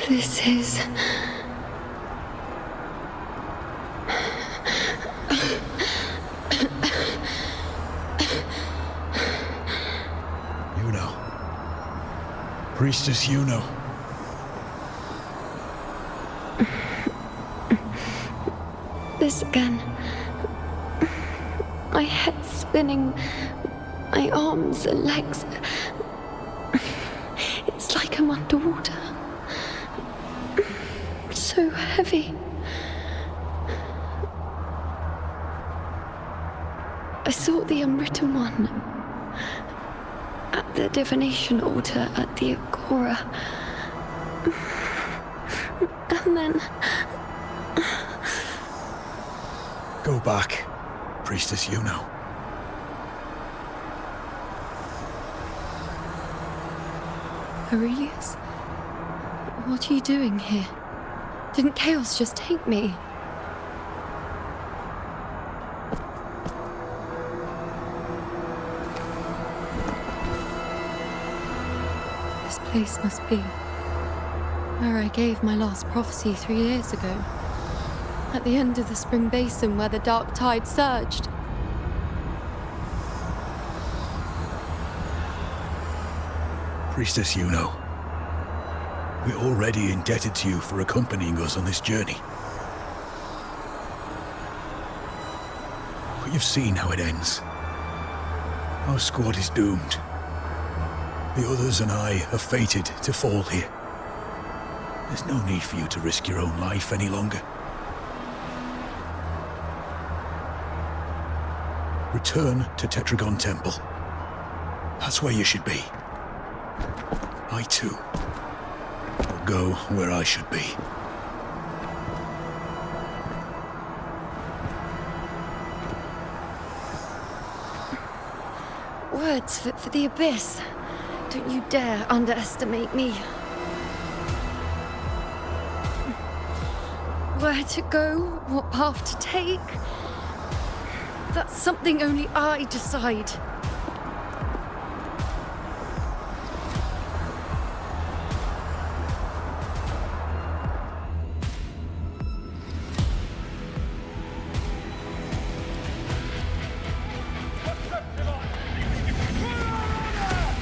This is... Iuno. Priestess Iuno. This again. My head spinning, my arms and legs. It's like I'm underwater. So heavy. I sought the Unwritten One at the divination altar at the Agora. And then... Go back, Priestess Iuno. Aurelius? What are you doing here? Didn't chaos just take me? This place must be where I gave my last prophecy 3 years ago. At the end of the spring basin where the dark tide surged. Priestess Iuno. We're already indebted to you for accompanying us on this journey. But you've seen how it ends. Our squad is doomed. The others and I are fated to fall here. There's no need for you to risk your own life any longer. Return to Tetragon Temple. That's where you should be. I too will go where I should be. Words for the abyss. Don't you dare underestimate me. Where to go, what path to take. That's something only I decide.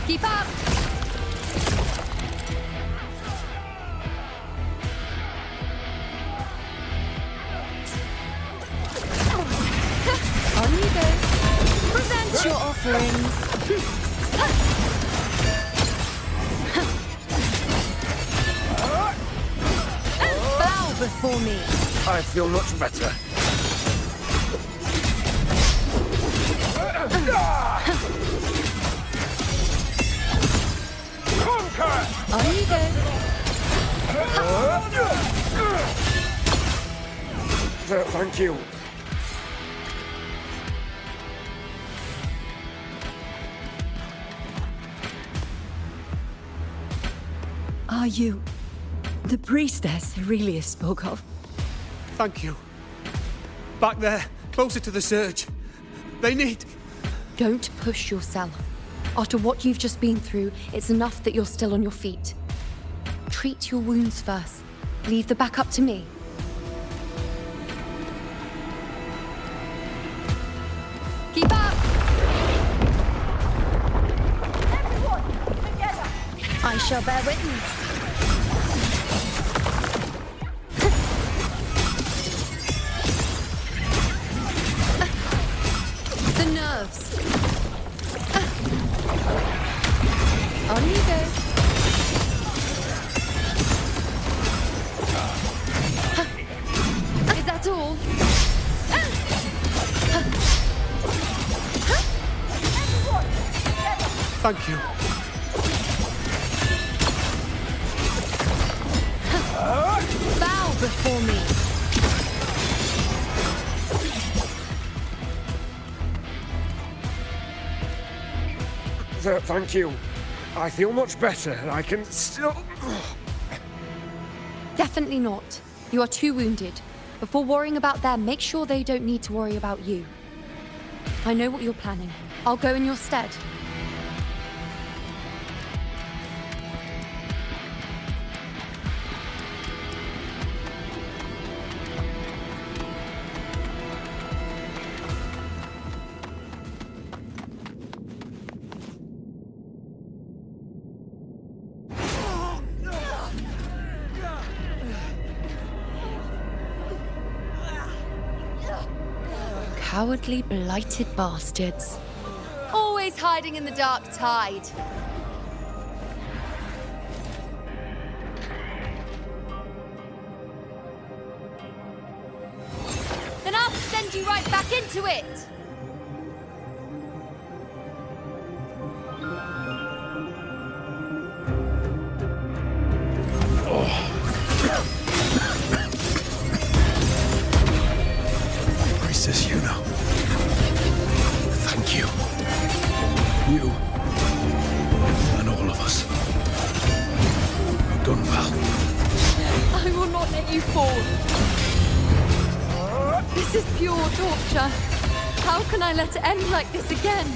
Keep up! On you go. Present your offerings. Bow before me. I feel much better. Conquer! On you go. Thank you. Are you the priestess Aurelius spoke of? Thank you. Back there, closer to the surge. They need... Don't push yourself. After what you've just been through, it's enough that you're still on your feet. Treat your wounds first. Leave the back up to me. Keep up! Everyone, together! I shall bear witness. The nerves. On you go. Is that all? Thank you. Bow before me. Thank you. I feel much better. I can still... Definitely not. You are too wounded. Before worrying about them, make sure they don't need to worry about you. I know what you're planning. I'll go in your stead. Cowardly, blighted bastards. Always hiding in the dark tide. Then I'll send you right back into it! Priestess Iuno. Thank you. You and all of us. You've done well. I will not let you fall. This is pure torture. How can I let it end like this again?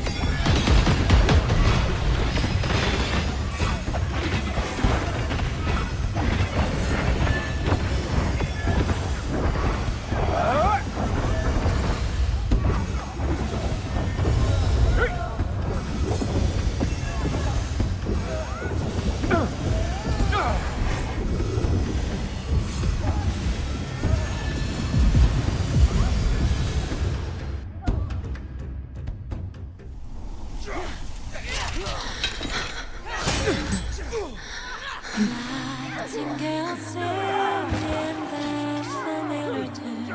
Nightingale singing that familiar tune,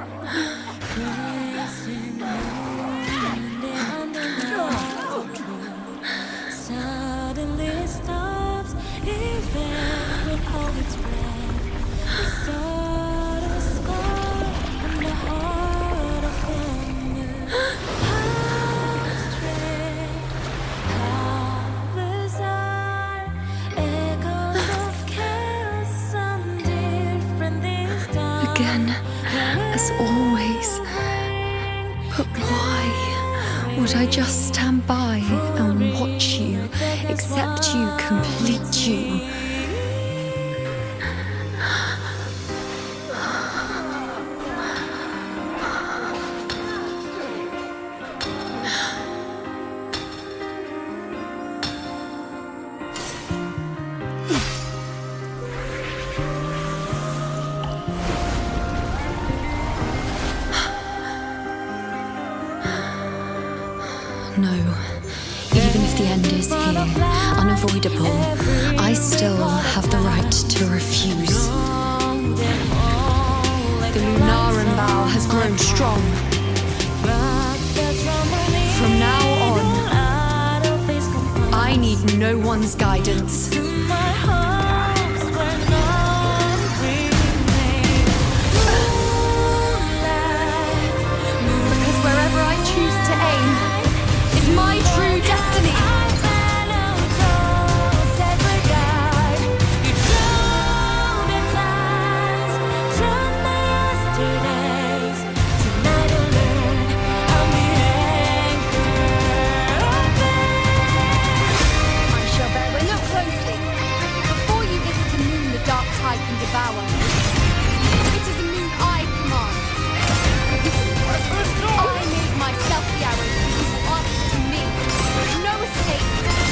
praising moon and the true. Suddenly stops, event with all its breath. We saw the scar and the heart of thunder. How strange, how bizarre, echoes of chaos and different this time. Again. as always. But why would I just stand by and watch you, accept you, complete you? No. Even if the end is here, unavoidable, I still have the right to refuse. The Lunaran vow has grown strong. From now on, I need no one's guidance. Because wherever I choose to aim, my true destiny. I shall bear witness closely. Before you visit a moon the dark tide can devour, it is a moon I command. I made myself the arrow. No escape,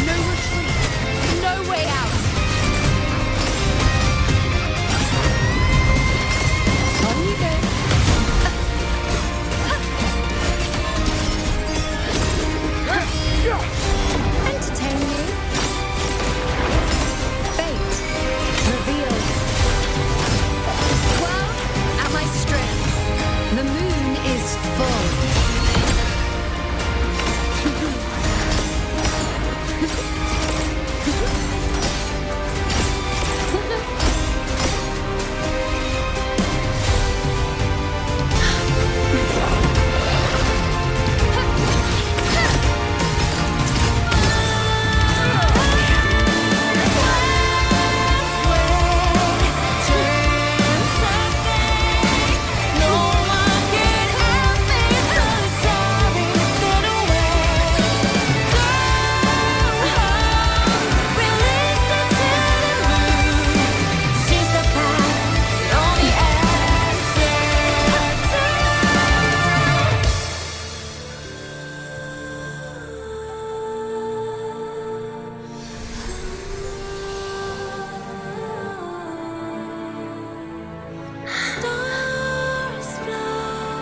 no retreat, no way out. On you go. Entertain you. Fate revealed. Well, at my strength, the moon is full.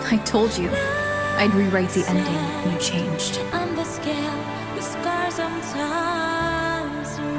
I told you I'd rewrite the ending and you changed. On the scale, the scars sometimes ring.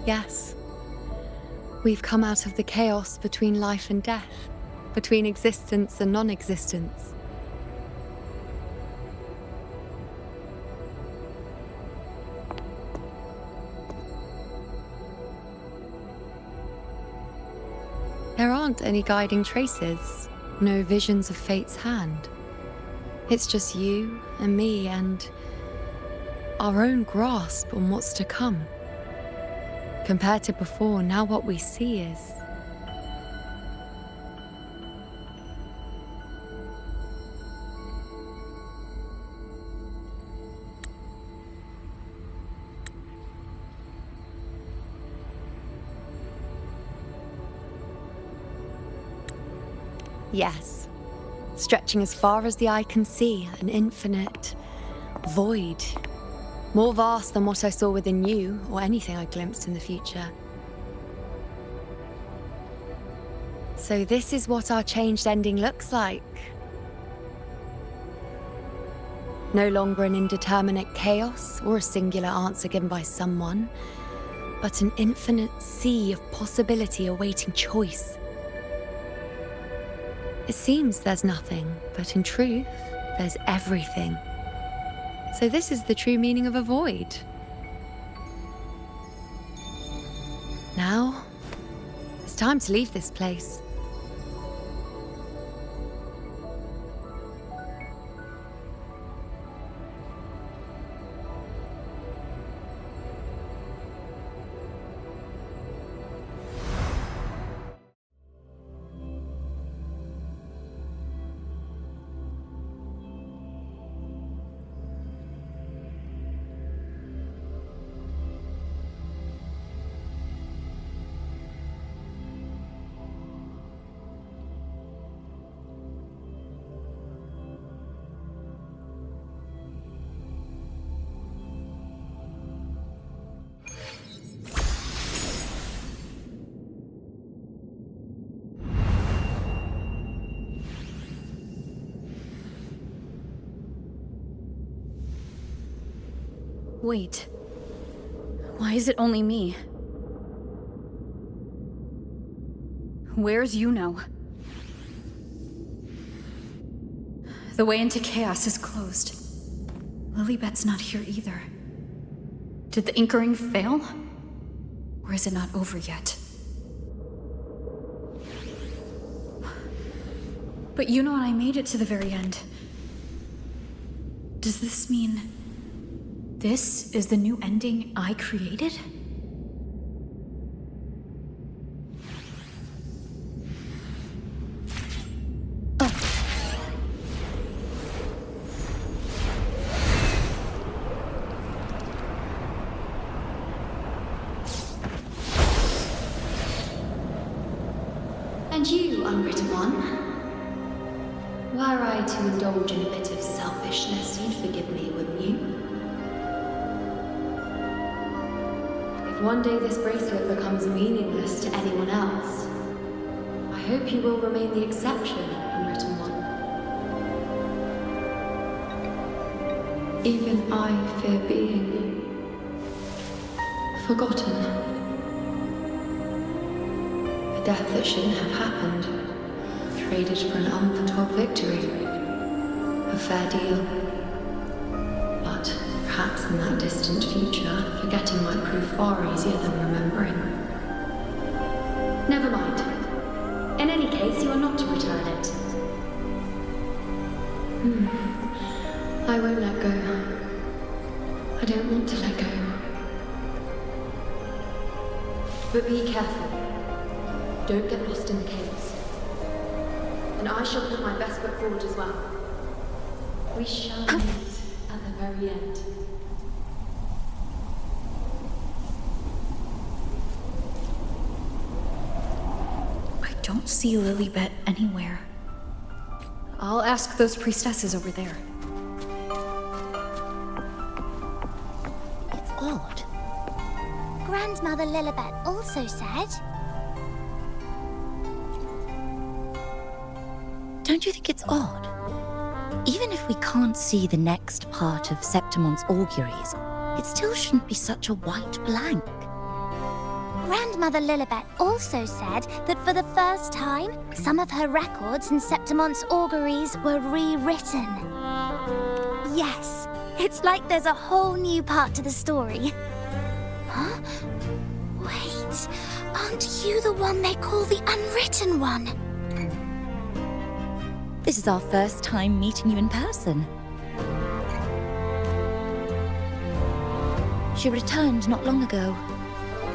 Yes. We've come out of the chaos between life and death, between existence and non-existence. There aren't any guiding traces, no visions of fate's hand. It's just you and me and our own grasp on what's to come. Compared to before, now what we see is... Yes. Stretching as far as the eye can see, an infinite void. More vast than what I saw within you, or anything I glimpsed in the future. So this is what our changed ending looks like. No longer an indeterminate chaos or a singular answer given by someone, but an infinite sea of possibility awaiting choice. It seems there's nothing, but in truth, there's everything. So this is the true meaning of a void. Now, it's time to leave this place. Wait. Why is it only me? Where's Iuno? The way into chaos is closed. Lilibet's not here either. Did the Inkering fail? Or is it not over yet? But Iuno and I made it to the very end. Does this mean this is the new ending I created? And you, unwritten one? Were I to indulge in a bit of selfishness, you'd forgive me, wouldn't you? If one day this bracelet becomes meaningless to anyone else, I hope you will remain the exception, unwritten one. Even I fear being forgotten. A death that shouldn't have happened, traded for an unforetold victory. A fair deal. But perhaps in that distant future, forgetting might prove far easier than remembering. Never mind. In any case, you are not to return it. I won't let go. I don't want to let go. But be careful. Don't get lost in the chaos. And I shall put my best foot forward as well. We shall meet at the very end. I don't see Lilibet anywhere. I'll ask those priestesses over there. It's odd. Grandmother Lilibet also said... Don't you think it's odd? Even if we can't see the next part of Septimon's auguries, it still shouldn't be such a white blank. Grandmother Lilibet also said that for the first time, some of her records in Septimon's auguries were rewritten. Yes, it's like there's a whole new part to the story. Huh? Wait, aren't you the one they call the Unwritten One? This is our first time meeting you in person. She returned not long ago,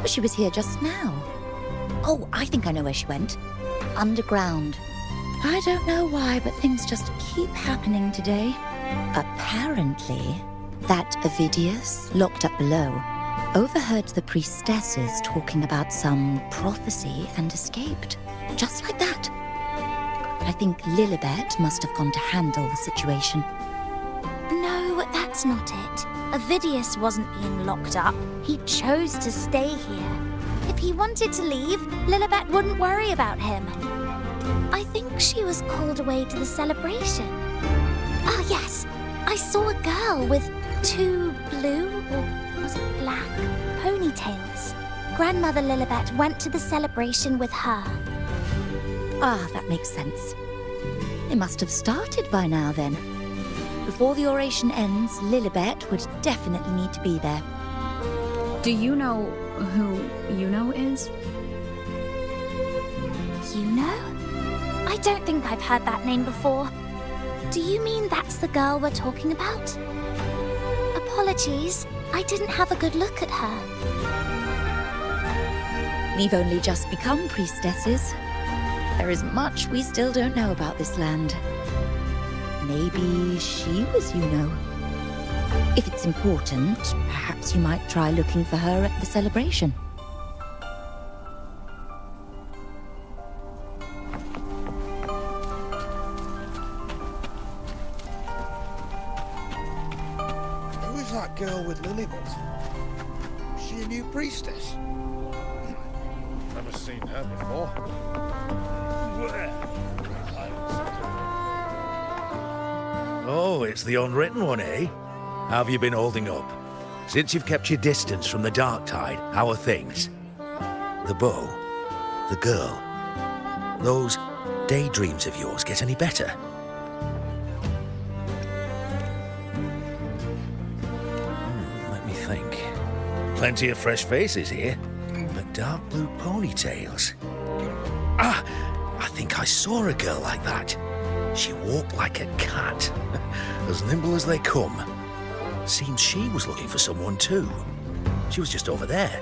but she was here just now. Oh, I think I know where she went. Underground. I don't know why, but things just keep happening today. Apparently, that Ovidius, locked up below, overheard the priestesses talking about some prophecy and escaped. Just like that. I think Lilibet must have gone to handle the situation. No, that's not it. Ovidius wasn't being locked up. He chose to stay here. If he wanted to leave, Lilibet wouldn't worry about him. I think she was called away to the celebration. Ah, yes. I saw a girl with 2 blue, or was it black, ponytails. Grandmother Lilibet went to the celebration with her. Ah, that makes sense. It must have started by now then. Before the oration ends, Lilibet would definitely need to be there. Do you know who Iuno is? Iuno? I don't think I've heard that name before. Do you mean that's the girl we're talking about? Apologies, I didn't have a good look at her. We've only just become priestesses. There is much we still don't know about this land. Maybe she was Iuno. If it's important, perhaps you might try looking for her at the celebration. Who is that girl with Lilibet? Is she a new priestess? Never seen her before. Oh, it's the unwritten one, eh? How have you been holding up? Since you've kept your distance from the dark tide, how are things? The bow? The girl? Those daydreams of yours get any better? Let me think. Plenty of fresh faces here, but dark blue ponytails. Ah, I think I saw a girl like that. She walked like a cat, as nimble as they come. Seems she was looking for someone too. She was just over there.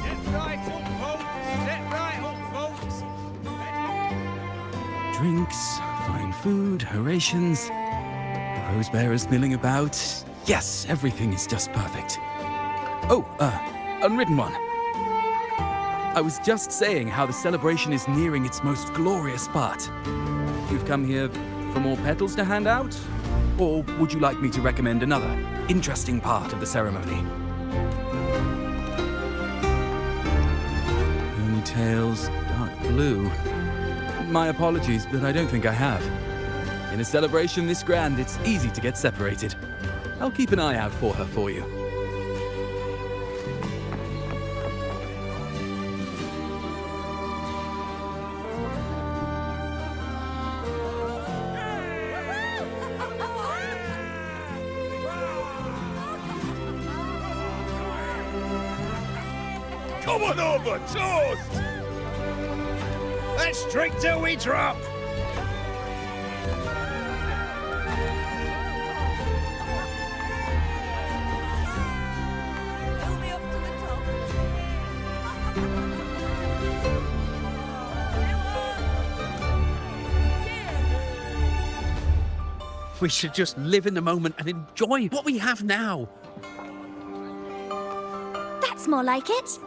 Get right up, folks! Get right up, folks! Drinks, fine food, orations, rose bearers milling about. Yes, everything is just perfect. Oh, unwritten one. I was just saying how the celebration is nearing its most glorious part. You've come here for more petals to hand out? Or would you like me to recommend another interesting part of the ceremony? Ponytails, dark blue. My apologies, but I don't think I have. In a celebration this grand, it's easy to get separated. I'll keep an eye out for her for you. Come on over, toast! Let's drink till we drop! We should just live in the moment and enjoy what we have now. That's more like it.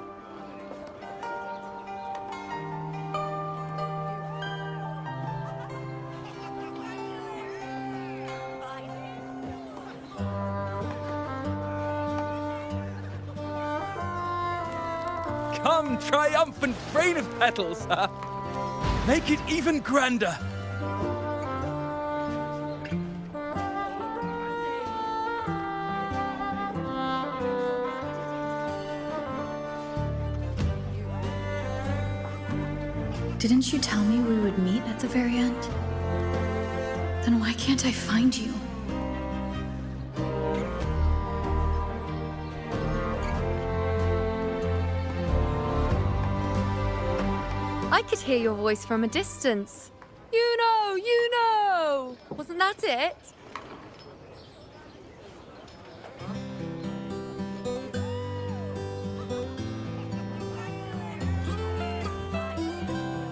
Come, triumphant rain of petals! Make it even grander! Didn't you tell me we would meet at the very end? Then why can't I find you? I could hear your voice from a distance. Iuno! Iuno! Wasn't that it?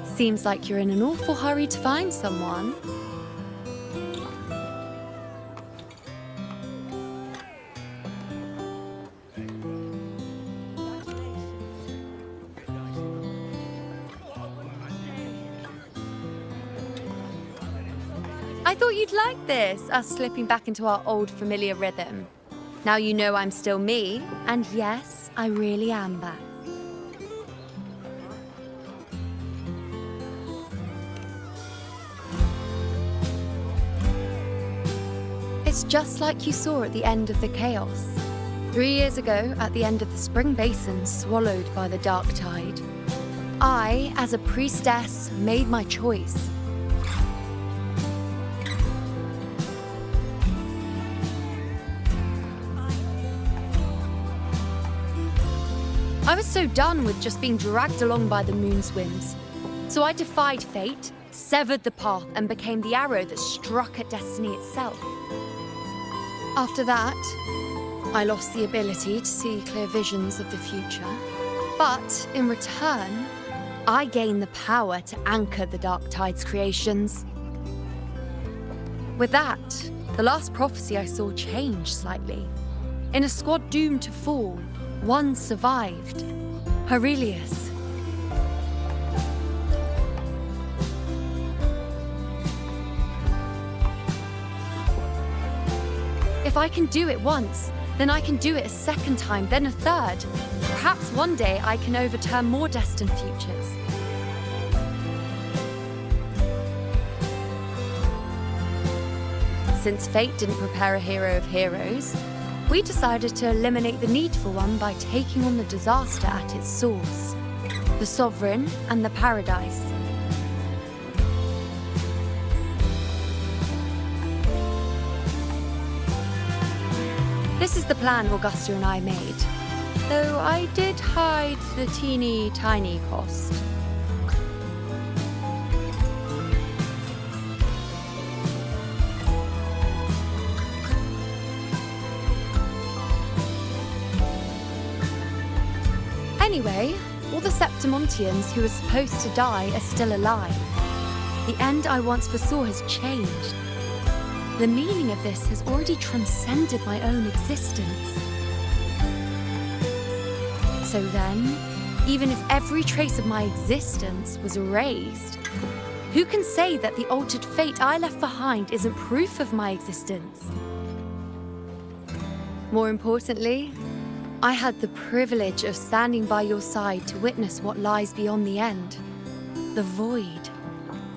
Seems like you're in an awful hurry to find someone. I thought you'd like this, us slipping back into our old familiar rhythm. Now you know I'm still me, and yes, I really am back. It's just like you saw at the end of the chaos. 3 years ago, at the end of the spring basin swallowed by the dark tide, I, as a priestess, made my choice. I was so done with just being dragged along by the moon's whims. So I defied fate, severed the path, and became the arrow that struck at destiny itself. After that, I lost the ability to see clear visions of the future. But in return, I gained the power to anchor the Dark Tide's creations. With that, the last prophecy I saw changed slightly. In a squad doomed to fall, one survived, Aurelius. If I can do it once, then I can do it a second time, then a third. Perhaps one day I can overturn more destined futures. Since fate didn't prepare a hero of heroes, we decided to eliminate the needful one by taking on the disaster at its source, the Sovereign and the Paradise. This is the plan Augusta and I made, though I did hide the teeny tiny cost. Anyway, all the Septimontians who were supposed to die are still alive. The end I once foresaw has changed. The meaning of this has already transcended my own existence. So then, even if every trace of my existence was erased, who can say that the altered fate I left behind isn't proof of my existence? More importantly, I had the privilege of standing by your side to witness what lies beyond the end. The void.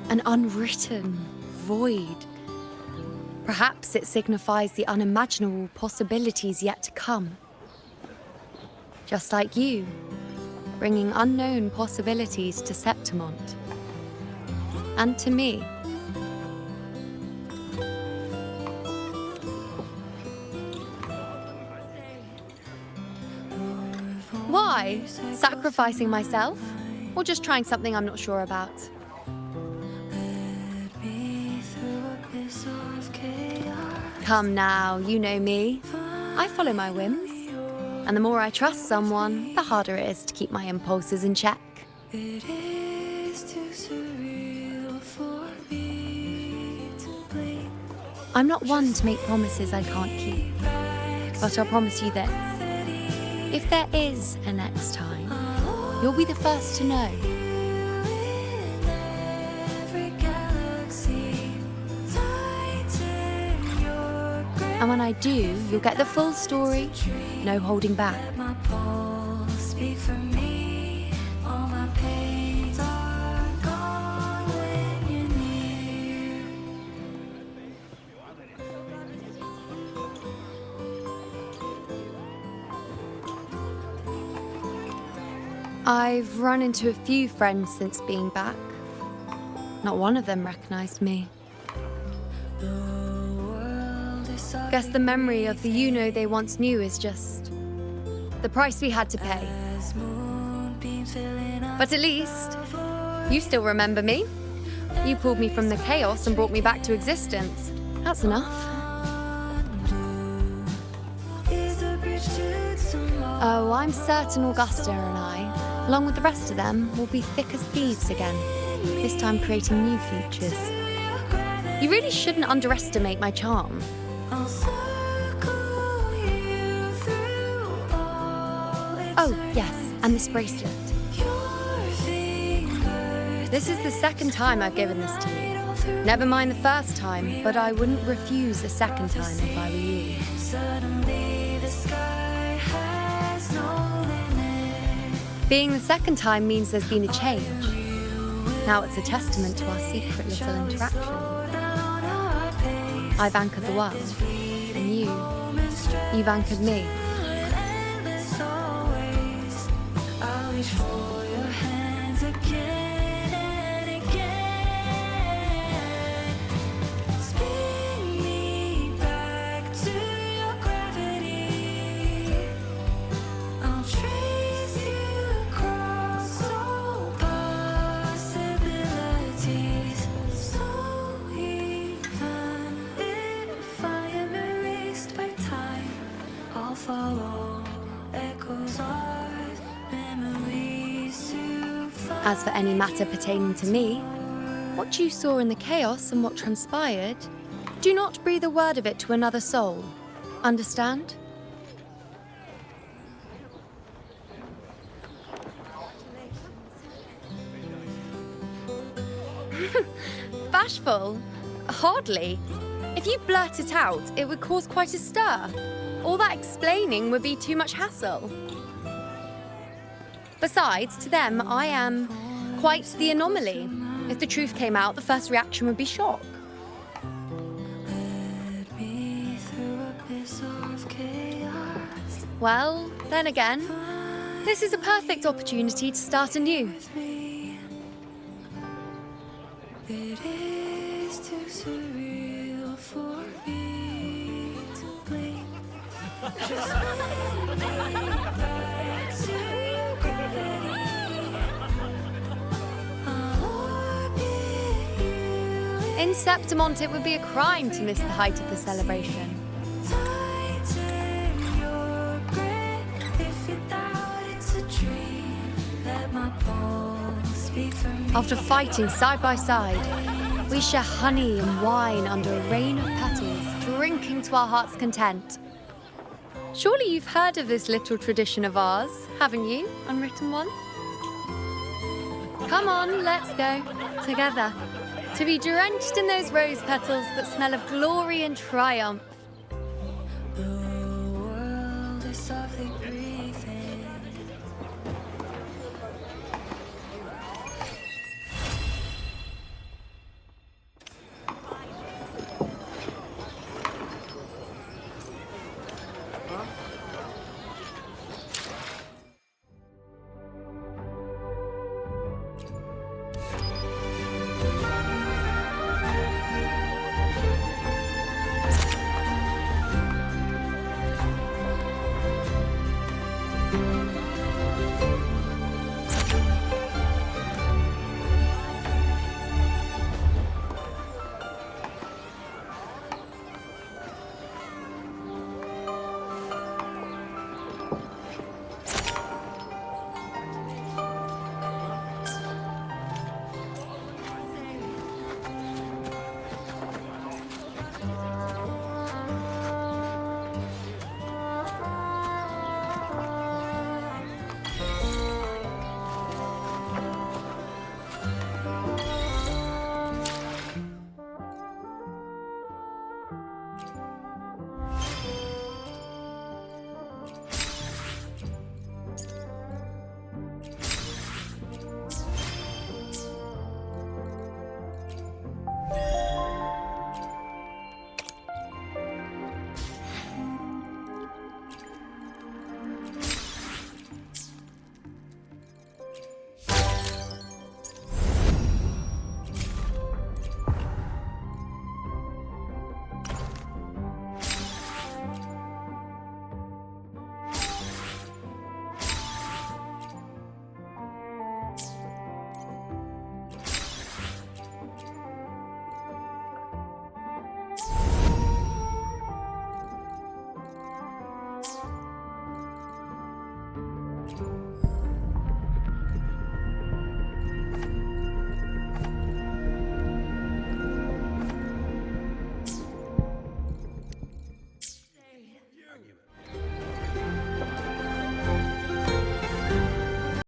An unwritten void. Perhaps it signifies the unimaginable possibilities yet to come. Just like you, bringing unknown possibilities to Septimont. And to me. Why? Sacrificing myself? Or just trying something I'm not sure about? Come now, you know me. I follow my whims. And the more I trust someone, the harder it is to keep my impulses in check. I'm not one to make promises I can't keep. But I'll promise you this. If there is a next time, you'll be the first to know. And when I do, you'll get the full story, no holding back. I've run into a few friends since being back. Not one of them recognized me. Guess the memory of the Iuno they once knew is just the price we had to pay. But at least, you still remember me. You pulled me from the chaos and brought me back to existence. That's enough. Oh, I'm certain Augusta and I, along with the rest of them, will be thick as thieves again, this time creating new futures. You really shouldn't underestimate my charm. Oh, yes, and this bracelet. This is the second time I've given this to you. Never mind the first time, but I wouldn't refuse a second time if I were you. Suddenly the sky has no limit. Being the second time means there's been a change. Now it's a testament to our secret little interaction. I've anchored the world, and you've anchored me. I'll reach for your hands again and again. Spin me back to your gravity. I'll trace you across all possibilities. So even if I am erased by time, I'll follow echoes of memories to find. As for any matter pertaining to me, what you saw in the chaos and what transpired, do not breathe a word of it to another soul. Understand? Bashful? Hardly. If you blurt it out, it would cause quite a stir. All that explaining would be too much hassle. Besides, to them, I am quite the anomaly. If the truth came out, the first reaction would be shock. Led me through abyss of chaos. Well, then again, this is a perfect opportunity to start anew. It is too surreal for me to blink. Just spin me back to your gravity. I'll orbit you. In Septimont, it would be a crime to miss the height of the celebration. Tighten your grip. If you doubt it's a dream, let my pulse speak for me. After fighting side by side, we share honey and wine under a rain of petals, drinking to our heart's content. Surely you've heard of this little tradition of ours, haven't you, unwritten one? Come on, let's go, together, to be drenched in those rose petals that smell of glory and triumph. The world is softly breathing.